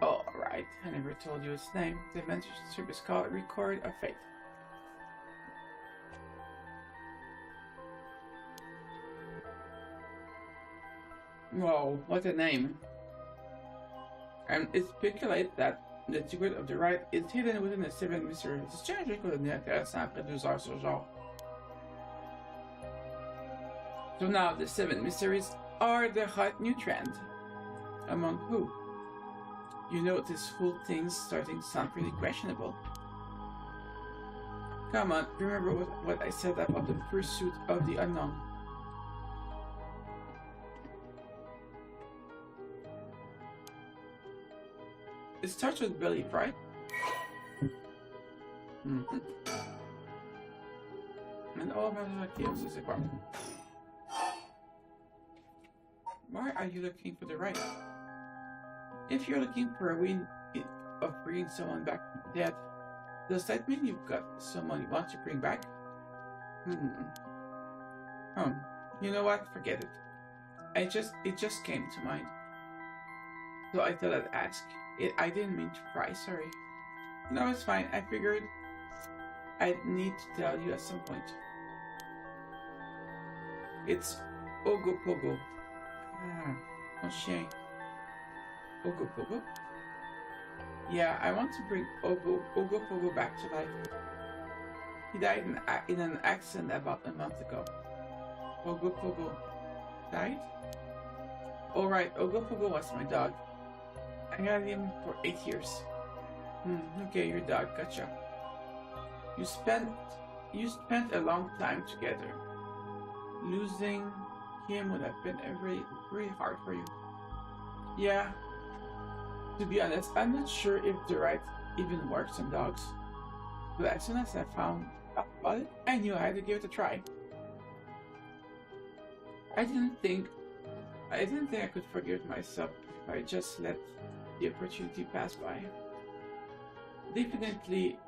Speaker 1: Oh, right, I never told you its name. The manuscript is called Record of Fate. Whoa, what a name. And it's speculated that the secret of the right is hidden within the 7 mysteries. C'est un truc intéressant après 2 heures ce genre. So now the 7 mysteries are the hot new trend. Among who? You know this whole thing's starting to sound pretty questionable. Come on, remember what I said about the pursuit of the unknown. It starts with belief, right? Mm-hmm. And all about the chaos is a problem. Why are you looking for the right? If you're looking for a way of bringing someone back from the dead, does that mean you've got someone you want to bring back? You know what? Forget it. It just came to mind. So I thought I'd ask. I didn't mean to pry, sorry. No, it's fine. I figured I'd need to tell you at some point. It's Ogo Pogo. Mon chien. Ogo Pogo? Yeah, I want to bring Ogo Pogo back to life. He died in an accident about a month ago. Ogo Pogo died? Alright, Ogo Pogo was my dog. I had him for 8 years. Okay, your dog, gotcha. You spent a long time together. Losing him would have been very hard for you. Yeah. To be honest, I'm not sure if the right even works on dogs. But as soon as I found out about it, I knew I had to give it a try. I didn't think I could forgive myself if I just let the opportunity pass by. Definitely,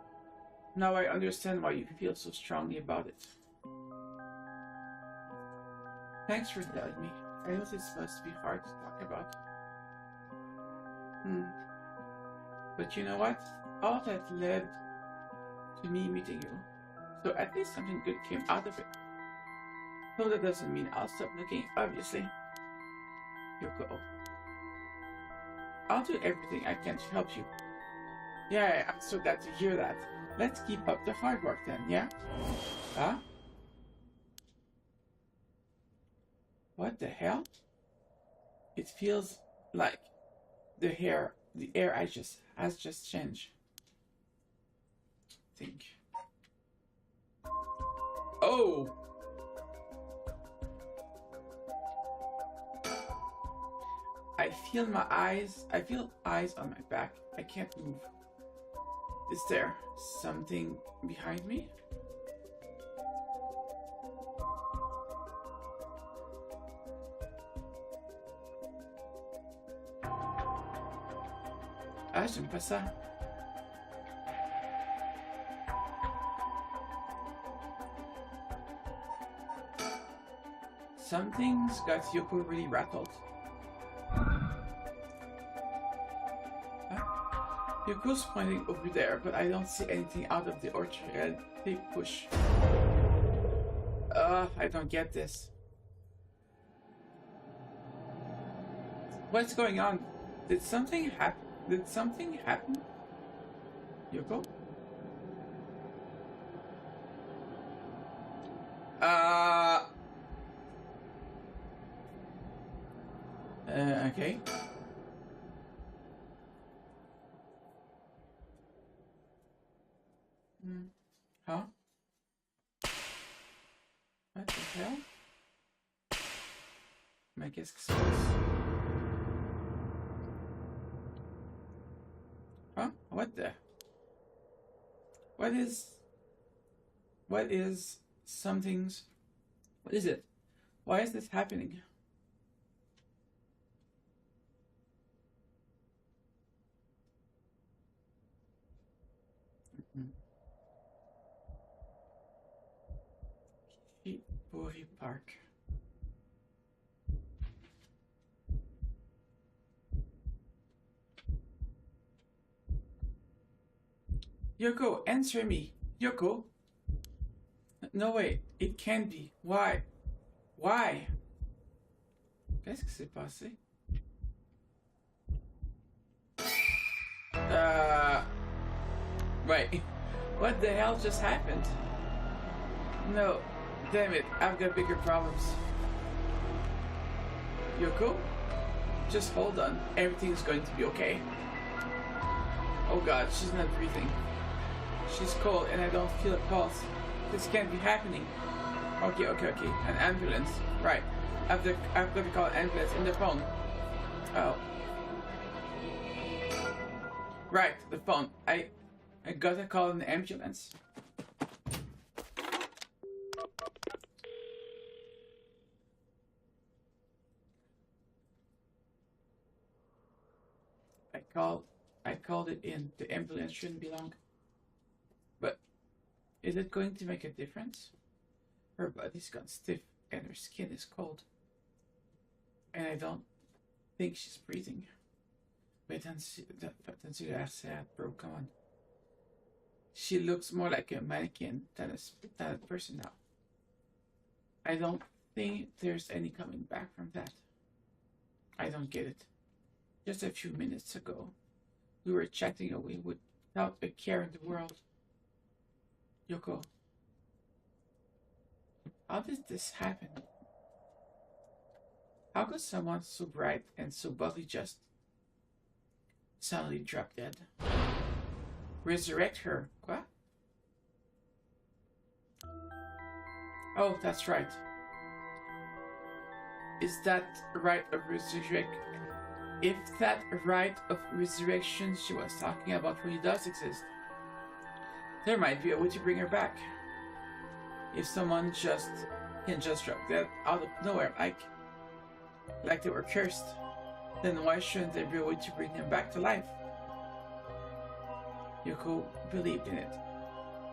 Speaker 1: now I understand why you feel so strongly about it. Thanks for telling me. I know this must be hard to talk about. But you know what? All that led to me meeting you. So at least something good came out of it. Though that doesn't mean I'll stop looking, obviously. Yoko. I'll do everything I can to help you. Yeah, I'm so glad to hear that. Let's keep up the hard work then, yeah? Huh? What the hell? It feels like the air has just changed. Think. Oh! I feel eyes on my back. I can't move. Is there something behind me? Ah, j'aime pas ça. Something's got Yoko really rattled. Yoko's pointing over there, but I don't see anything out of the orchard. Big push. I don't get this. What's going on? Did something happen? Yoko? Okay. Huh? What the hell? Mais qu'est-ce qui se passe? Huh? What the? What is something's... What is it? Why is this happening? Hibori Park. Yoko, answer me. Yoko. No way, it can't be. Why? Why? Qu'est-ce qui s'est passé? Wait. What the hell just happened? No. Damn it, I've got bigger problems. Yoko? Just hold on. Everything's going to be okay. Oh god, she's not breathing. She's cold and I don't feel a pulse. This can't be happening. Okay. An ambulance. Right. I've got to call an ambulance in the phone. Oh. Right, the phone. I gotta call an ambulance. I called it in. The ambulance shouldn't be long. But is it going to make a difference? Her body's gone stiff and her skin is cold. And I don't think she's breathing. Wait until I said, bro, come on. She looks more like a mannequin than a person now. I don't think there's any coming back from that. I don't get it. Just a few minutes ago, we were chatting away without a care in the world. Yoko, how did this happen? How could someone so bright and so bubbly just suddenly drop dead? Resurrect her? What? Oh, that's right. Is that right of resurrection? If that right of resurrection she was talking about really does exist, there might be a way to bring her back. If someone can just drop dead out of nowhere, like they were cursed, then why shouldn't there be a way to bring them back to life? Yoko believed in it.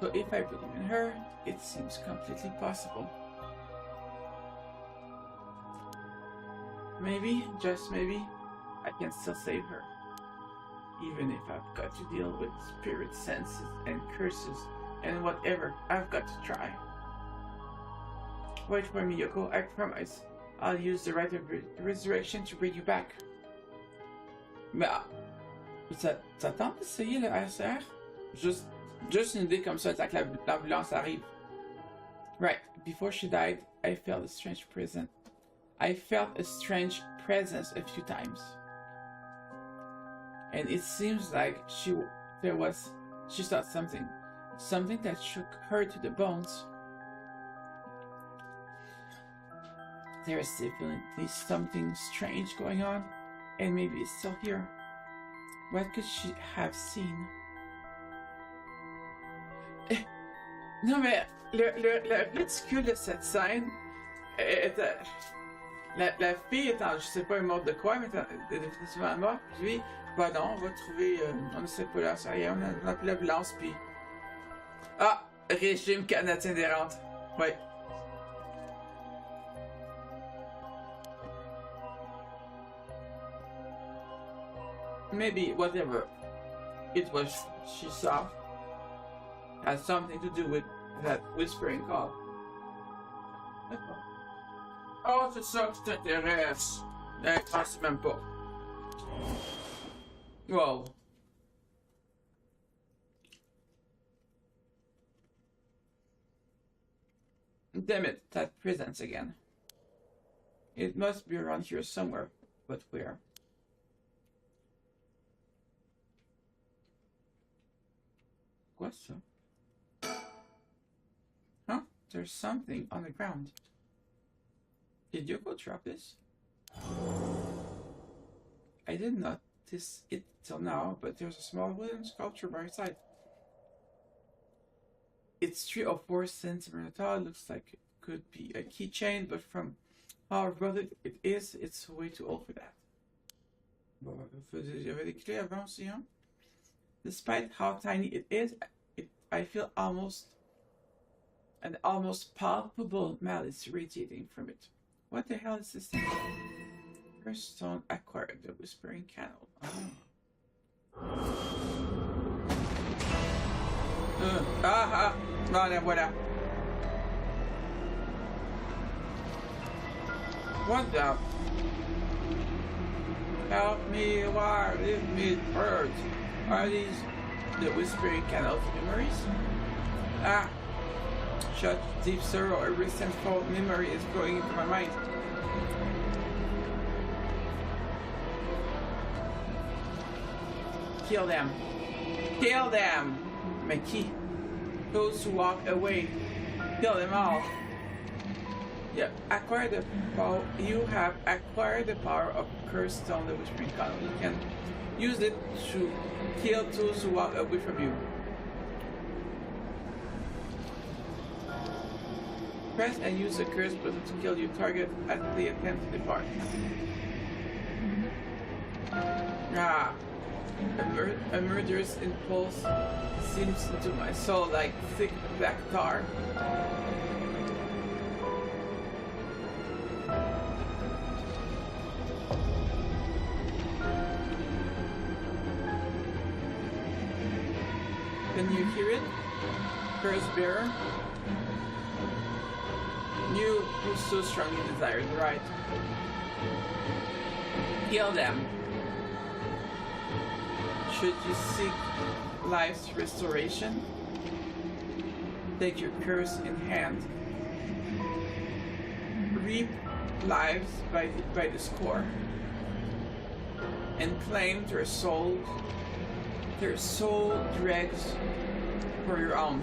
Speaker 1: So if I believe in her, it seems completely possible. Maybe, just maybe, I can still save her. Even if I've got to deal with spirit senses and curses and whatever, I've got to try. Wait for me, Yoko, I promise. I'll use the right of resurrection to bring you back. Mais ça tente d'essayer le RCR? Juste une idée comme ça, tant que l'ambulance arrive. Right, before she died, I felt a strange presence a few times. And it seems like she saw something that shook her to the bones. There is definitely something strange going on, and maybe it's still here. What could she have seen? Non mais le ridicule de cette scène était... La fille est en, je sais pas, morte de quoi, mais est définitivement morte. Puis, bah non, on va trouver, on ne sait pas là, ça y est, on a appelé l'ambulance, puis... Ah! Régime canadien des rentes. Ouais. Maybe whatever it was she saw has something to do with that whispering call. Oh, c'est ça qui t'intéresse. Je pense même pas. Wow. Damn it, that presence again. It must be around here somewhere, but where? Quoi ça? Huh? There's something on the ground. Did Yoko drop this? I didn't notice it till now, but there's a small wooden sculpture by her side. It's 3 or 4 centimeters tall. Looks like it could be a keychain, but from how rugged it is, it's way too old for that. Bon, j'avais des clés avant aussi, hein? Despite how tiny it is, I feel an almost palpable malice radiating from it. What the hell is this thing? First stone acquired the whispering candle. Voilà, voilà. What the? Help me, why? Leave me birds. Are these the whispering candle memories? Shut deep sorrow, a resentful memory is going into my mind. Kill them. Kill them! Mickey. Those who walk away. Kill them all. You have acquired the power of Cursed Stone, the Whispering Candle. You can use it to kill those who walk away from you. Press and use the curse button to kill your target as they attempt to depart. A murderous impulse seeps into my soul like thick black tar. Can you hear it? Curse bearer? You who so strongly desired the right. Kill them. Should you seek life's restoration, take your curse in hand. Reap lives by the score, and claim their soul dregs for your own.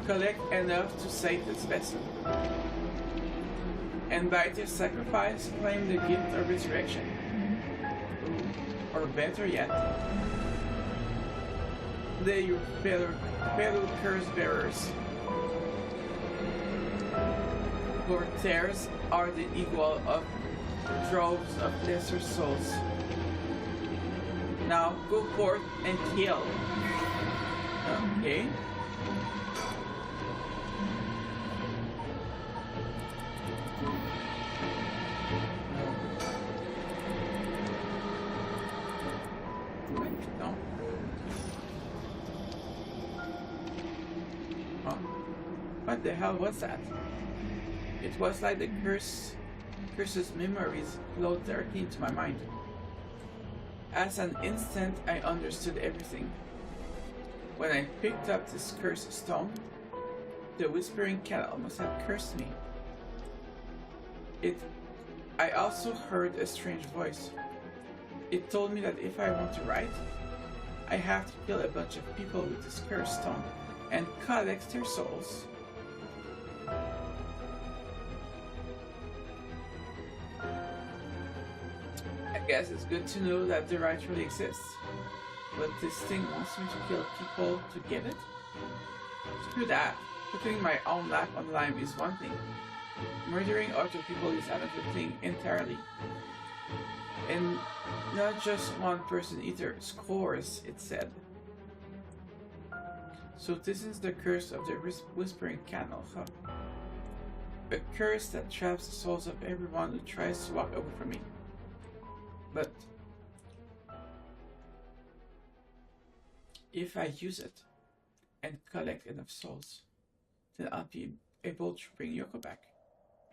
Speaker 1: Collect enough to save this vessel, and by their sacrifice claim the gift of resurrection. Or better yet, they your fellow curse bearers. For theirs are the equal of droves of lesser souls. Now go forth and kill. Okay. What the hell was that? It was like the curse's memories flowed directly into my mind. As an instant, I understood everything. When I picked up this cursed stone, the whispering candle must have cursed me. I also heard a strange voice. It told me that if I want to write, I have to kill a bunch of people with this cursed stone and collect their souls. I guess it's good to know that the right really exists. But this thing wants me to kill people to get it? Screw that. Putting my own life on the line is one thing. Murdering other people is another thing entirely. And not just one person either. Scores, it said. So this is the curse of the whispering candle, huh? A curse that traps the souls of everyone who tries to walk away from me. But if I use it and collect enough souls, then I'll be able to bring Yoko back.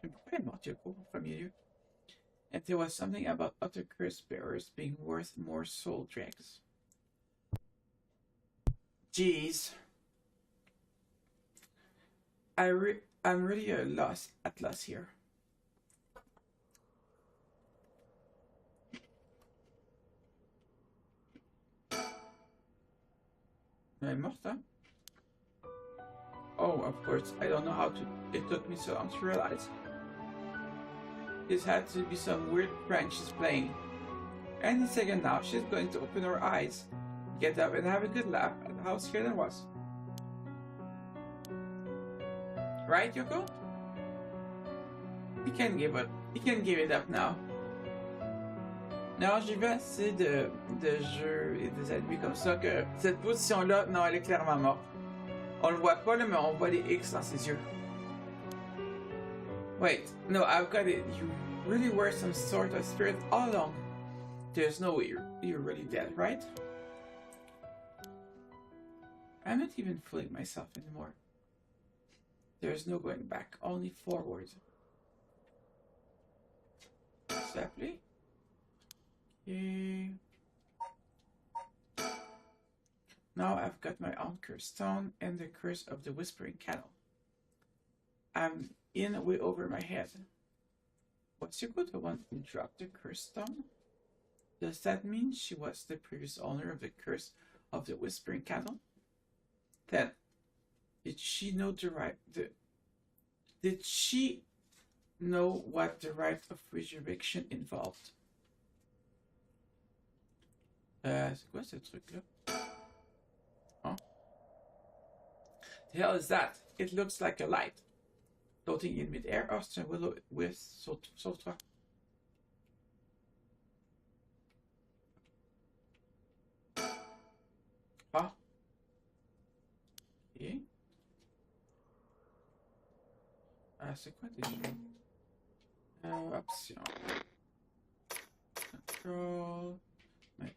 Speaker 1: Pourquoi est morte Yoko en premier lieu? And there was something about other curse bearers being worth more soul dregs. Jeez. I'm really at loss here. Am I morte, huh? Oh, of course, I don't know how to. It took me so long to realize. This had to be some weird prank she's playing. Any second now, she's going to open her eyes, get up and have a good laugh at how scared I was. Right, Yoko? You can give it up now. Non, j'y vais assez de jeux et des ennemis comme ça que cette position-là, non, elle est clairement morte. On le voit pas là, mais on voit les X dans ses yeux. Wait, no, I've got it. You really were some sort of spirit all along. There's no way you're really dead, right? I'm not even fooling myself anymore. There's no going back, only forward. Exactly. Okay. Now I've got my own cursed stone and the curse of the whispering cattle. I'm in way over my head. Was Yoko the one who dropped the cursed stone? Does that mean she was the previous owner of the curse of the whispering cattle? Then, did she know did she know what the rite of resurrection involved? C'est quoi ce truc-là? Huh? The hell is that? It looks like a light. Floating in mid-air. Oh, c'est un willow with sauve-toi. Ah. Ok. Ah, c'est quoi déjà? Option. Control. Ouais.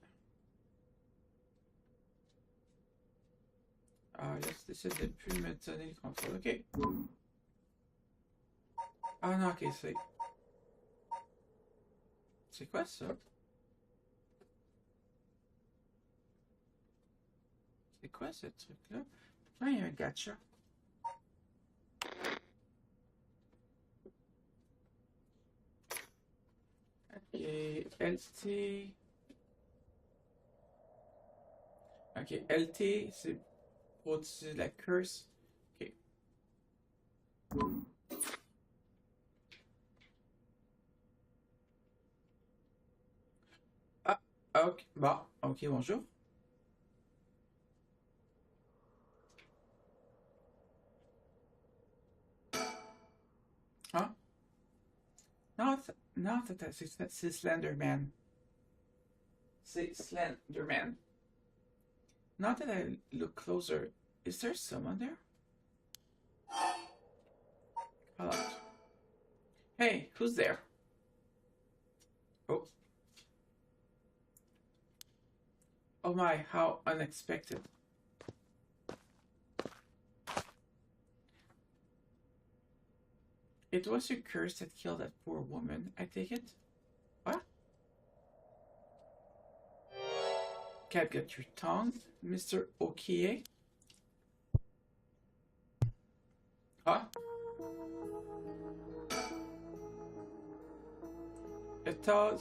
Speaker 1: Ah, là, c'est de plus me donner le contrôle. Ok. Ah non, ok, c'est... C'est quoi ça? C'est quoi ce truc-là? Ah, il y a un gacha. Ok, LT... Ok, LT, c'est pour utiliser la curse. Ok. Ah, ok, bon, ok, bonjour. Huh? No, c'est Slenderman. C'est Slenderman. Now that I look closer, is there someone there? Hello. Hey, who's there? Oh. Oh my, how unexpected. It was your curse that killed that poor woman, I take it? What? Can't get your tongue, Mr. Okie? Huh? A tall,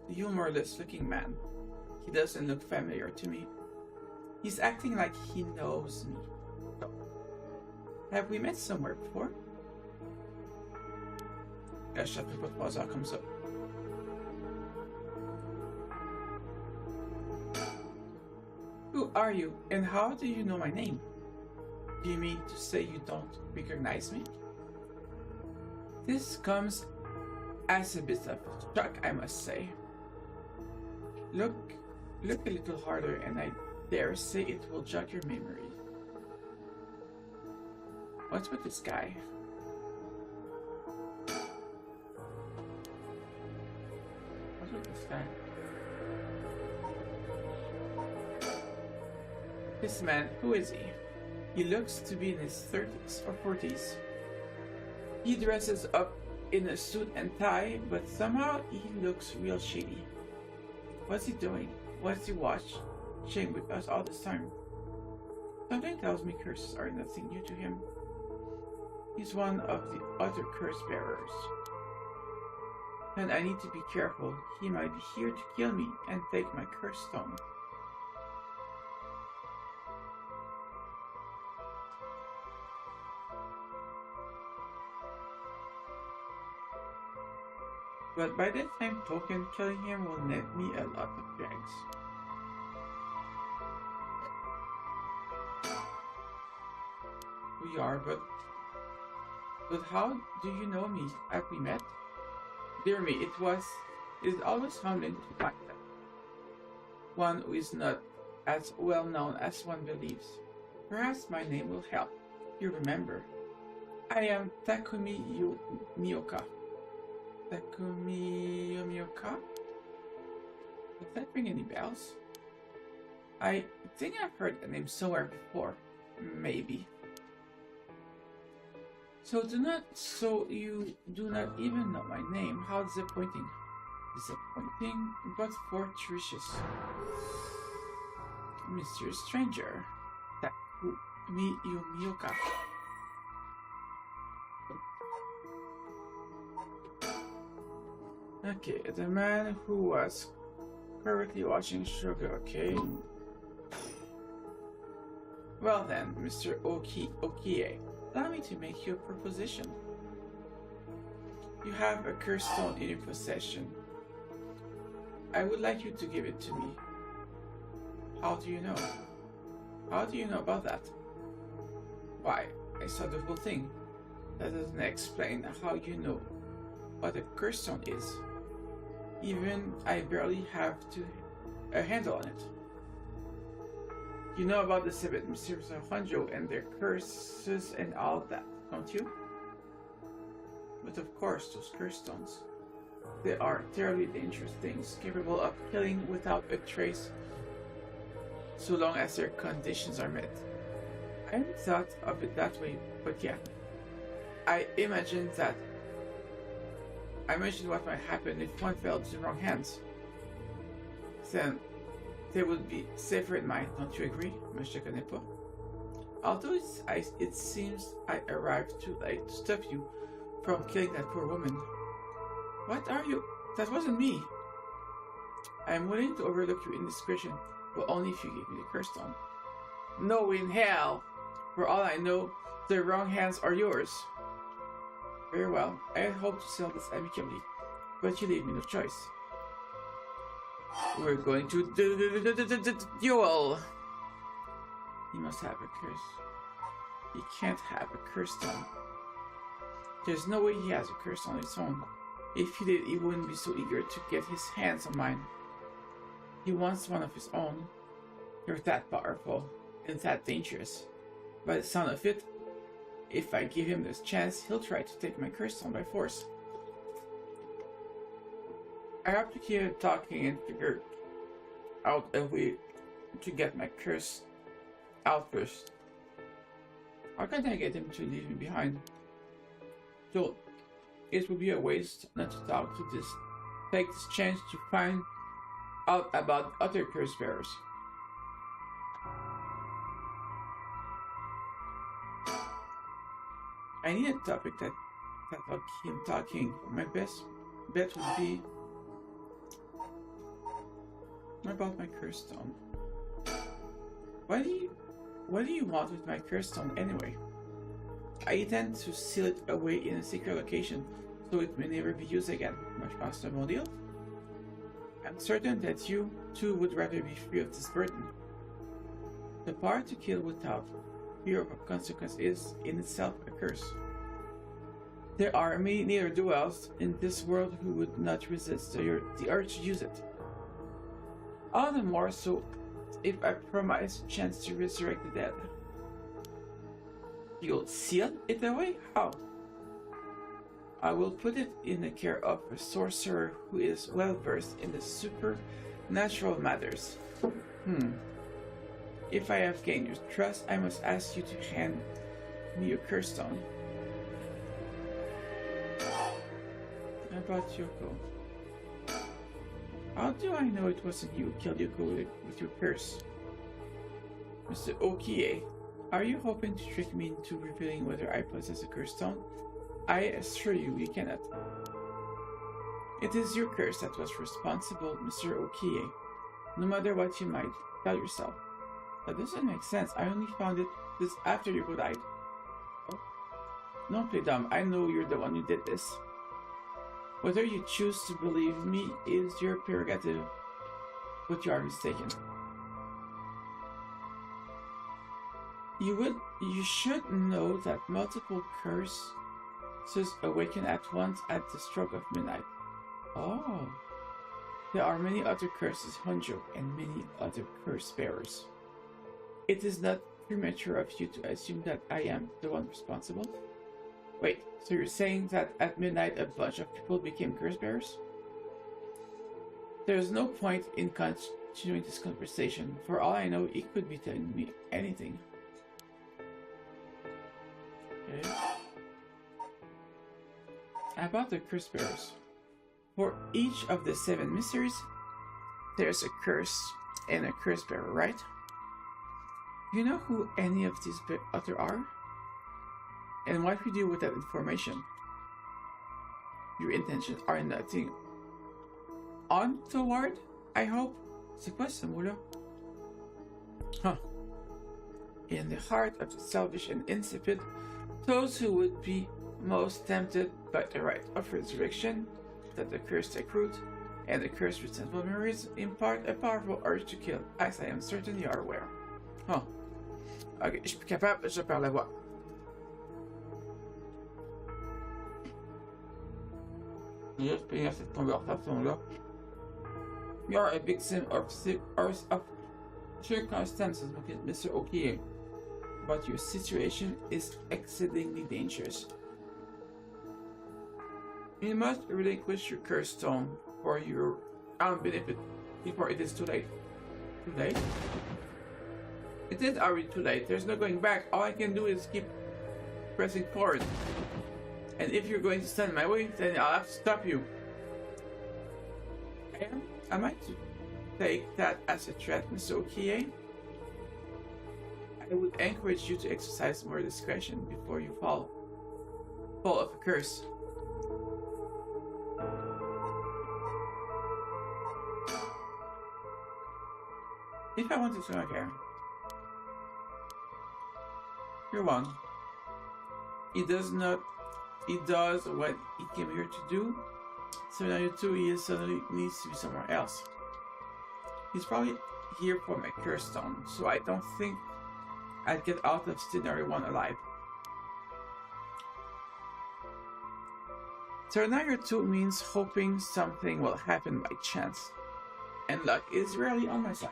Speaker 1: humorless looking man. He doesn't look familiar to me. He's acting like he knows me. So, have we met somewhere before? Gosh, ça fait pas 3 heures comme ça. Who are you, and how do you know my name? Do you mean to say you don't recognize me? This comes as a bit of a shock, I must say. Look a little harder, and I dare say it will jog your memory. What's with this guy? What's with this guy? This man, who is he? He looks to be in his 30s or 40s. He dresses up in a suit and tie, but somehow he looks real shady. What's he doing? What's he watching with us all this time? Something tells me curses are nothing new to him. He's one of the other curse bearers. And I need to be careful. He might be here to kill me and take my curse stone. but by the same token, killing him will net me a lot of thanks. We are, but how do you know me? Have we met? Dear me, it is always humbling to find that one who is not as well known as one believes. Perhaps my name will help you remember. I am Takumi Miyoka. Takumi Miyoka? Does that ring any bells? I think I've heard the name somewhere before. Maybe. So you do not even know my name. How disappointing. Disappointing, but fortuitous. Mr. Stranger. Takumi Miyoka. Okay, the man who was currently watching Sugar, okay? Well then, Mr. Okie, allow me to make you a proposition. You have a cursed stone in your possession. I would like you to give it to me. How do you know? How do you know about that? Why, I saw the whole thing. That doesn't explain how you know what a cursed stone is. Even I barely have a handle on it. You know about the 7 mysterious of Honjo and their curses and all that, don't you? But of course, those curse stones. They are terribly dangerous things, capable of killing without a trace, so long as their conditions are met. I hadn't thought of it that way, but yeah. I imagined what might happen if one fell into the wrong hands. Then they would be safer in mine, don't you agree, Monsieur Canepa? Although it seems I arrived too late to stop you from killing that poor woman. What are you? That wasn't me. I am willing to overlook your indiscretion, but only if you give me the curse stone. No in hell! For all I know, the wrong hands are yours. Very well, I had hoped to settle this amicably, but you leave me no choice. We're going to duel! He must have a curse. He can't have a curse stone. There's no way he has a curse on its own. If he did, he wouldn't be so eager to get his hands on mine. He wants one of his own. You're that powerful and that dangerous. By the sound of it, if I give him this chance, he'll try to take my curse stone by force. I have to keep talking and figure out a way to get my curse out first. How can I get him to leave me behind? So, it would be a waste not to talk to take this chance to find out about other curse bearers. I need a topic that'll keep him talking. My best bet would be about my curse stone. What do you want with my curse stone anyway? I intend to seal it away in a secret location, so it may never be used again. Much possible deal? I'm certain that you, too, would rather be free of this burden. The power to kill without fear of consequence is, in itself, a curse. There are many ne'er-do-wells in this world who would not resist the urge to use it. All the more so if I promise a chance to resurrect the dead. You'll seal it away? How? I will put it in the care of a sorcerer who is well versed in the supernatural matters. If I have gained your trust, I must ask you to hand me your curse stone. How about Yoko? How do I know it wasn't you who killed Yoko with your curse? Mr. Okie, are you hoping to trick me into revealing whether I possess a curse stone? I assure you, you cannot. It is your curse that was responsible, Mr. Okie. No matter what you might tell yourself. That doesn't make sense. I only found this after Yoko died. Oh. Don't play dumb. I know you're the one who did this. Whether you choose to believe me is your prerogative, but you are mistaken. You should know that multiple curses awaken at once at the stroke of midnight. Oh. There are many other curses, Honjo, and many other curse bearers. It is not premature of you to assume that I am the one responsible. Wait, so you're saying that at midnight a bunch of people became curse bearers? There's no point in continuing this conversation. For all I know, he could be telling me anything. Okay. About the curse bearers. For each of the 7 mysteries, there's a curse and a curse bearer, right? You know who any of these other are? And what we do with that information? Your intentions are nothing untoward, I hope. C'est quoi ce mot-là? Huh. In the heart of the selfish and insipid, those who would be most tempted by the right of resurrection, that the curse take root, and the cursed resentful memories impart a powerful urge to kill, as I am certain you are aware. Huh. Ok, je suis plus capable, je perds la voix. Juste finir cette conversation-là. You are a victim of circumstances, Mr. Okie, but your situation is exceedingly dangerous. You must relinquish your curse stone for your own benefit before it is too late. Too late? It is already too late. There's no going back. All I can do is keep pressing forward. And if you're going to stand in my way, then I'll have to stop you. Am I to take that as a threat, Mr. Okie? I would encourage you to exercise more discretion before you fall of a curse. If I wanted to, okay. You're one. He does what he came here to do. Scenario 2, he suddenly needs to be somewhere else. He's probably here for my curse stone, so I don't think I'd get out of scenario 1 alive. Scenario 2 means hoping something will happen by chance, and luck is rarely on my side.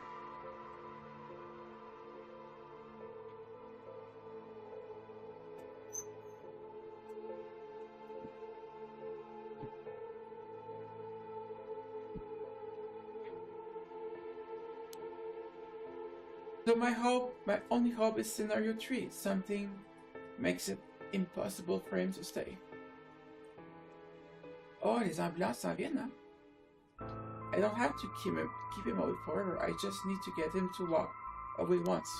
Speaker 1: So my only hope is scenario 3. Something makes it impossible for him to stay. Oh, les ambulances s'en viennent, hein? I don't have to keep him away forever. I just need to get him to walk away once.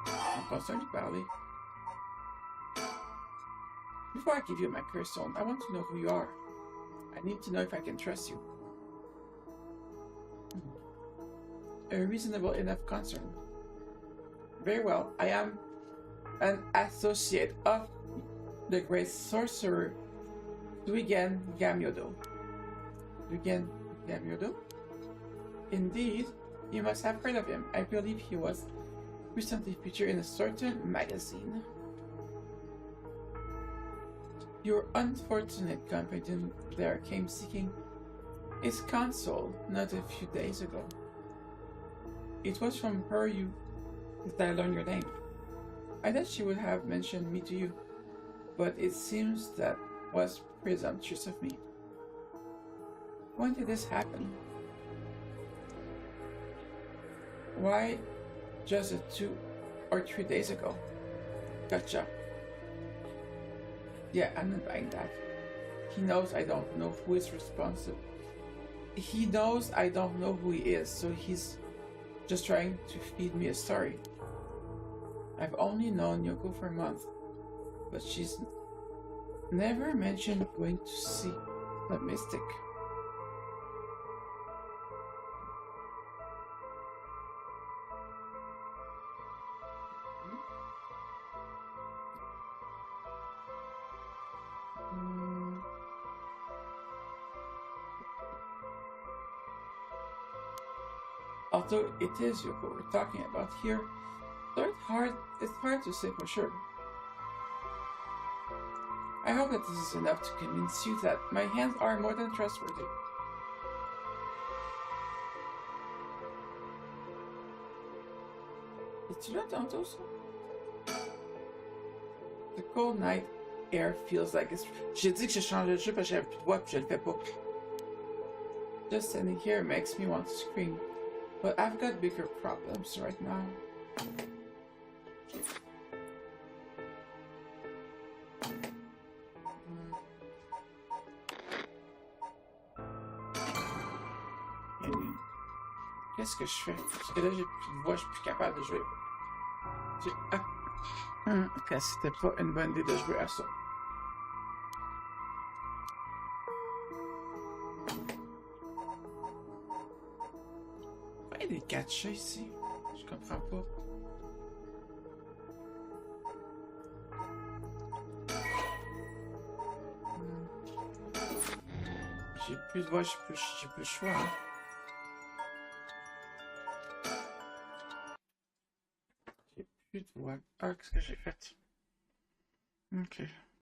Speaker 1: I'm concerned about it. Before I give you my curse stone, I want to know who you are. I need to know if I can trust you. A reasonable enough concern. Very well, I am an associate of the great sorcerer Duigen Gamyodo. Duigen Gamyodo? Indeed, you must have heard of him. I believe he was recently featured in a certain magazine. Your unfortunate companion there came seeking his counsel not a few days ago. It was from her that I learned your name. I thought she would have mentioned me to you, but it seems that was presumptuous of me. When did this happen? Why, just 2 or 3 days ago. Gotcha. Yeah, I'm not buying that. He knows I don't know who is responsible. He knows I don't know who he is, so he's just trying to feed me a story. I've only known Yoko for a month, but she's never mentioned going to see the mystic. Although it is Yoko we're talking about here, so it's hard to say for sure. I hope that this is enough to convince you that my hands are more than trustworthy. Es-tu là tantôt, ça? The cold night air feels like it's... J'ai dit que je changeais de jeu parce que j'avais plus de voix puis je le fais pas. Just standing here makes me want to scream. But I've got bigger problems right now. Qu'est-ce que je fais? Parce que là, j'ai plus de voix, je suis plus capable de jouer. Ok, c'était pas une bonne idée de jouer à ça. Pourquoi il y a des catchés ici? Je comprends pas. J'ai plus de voix, j'ai plus le choix. Hein. J'ai plus de voix. Ah, qu'est-ce que j'ai fait? Ok.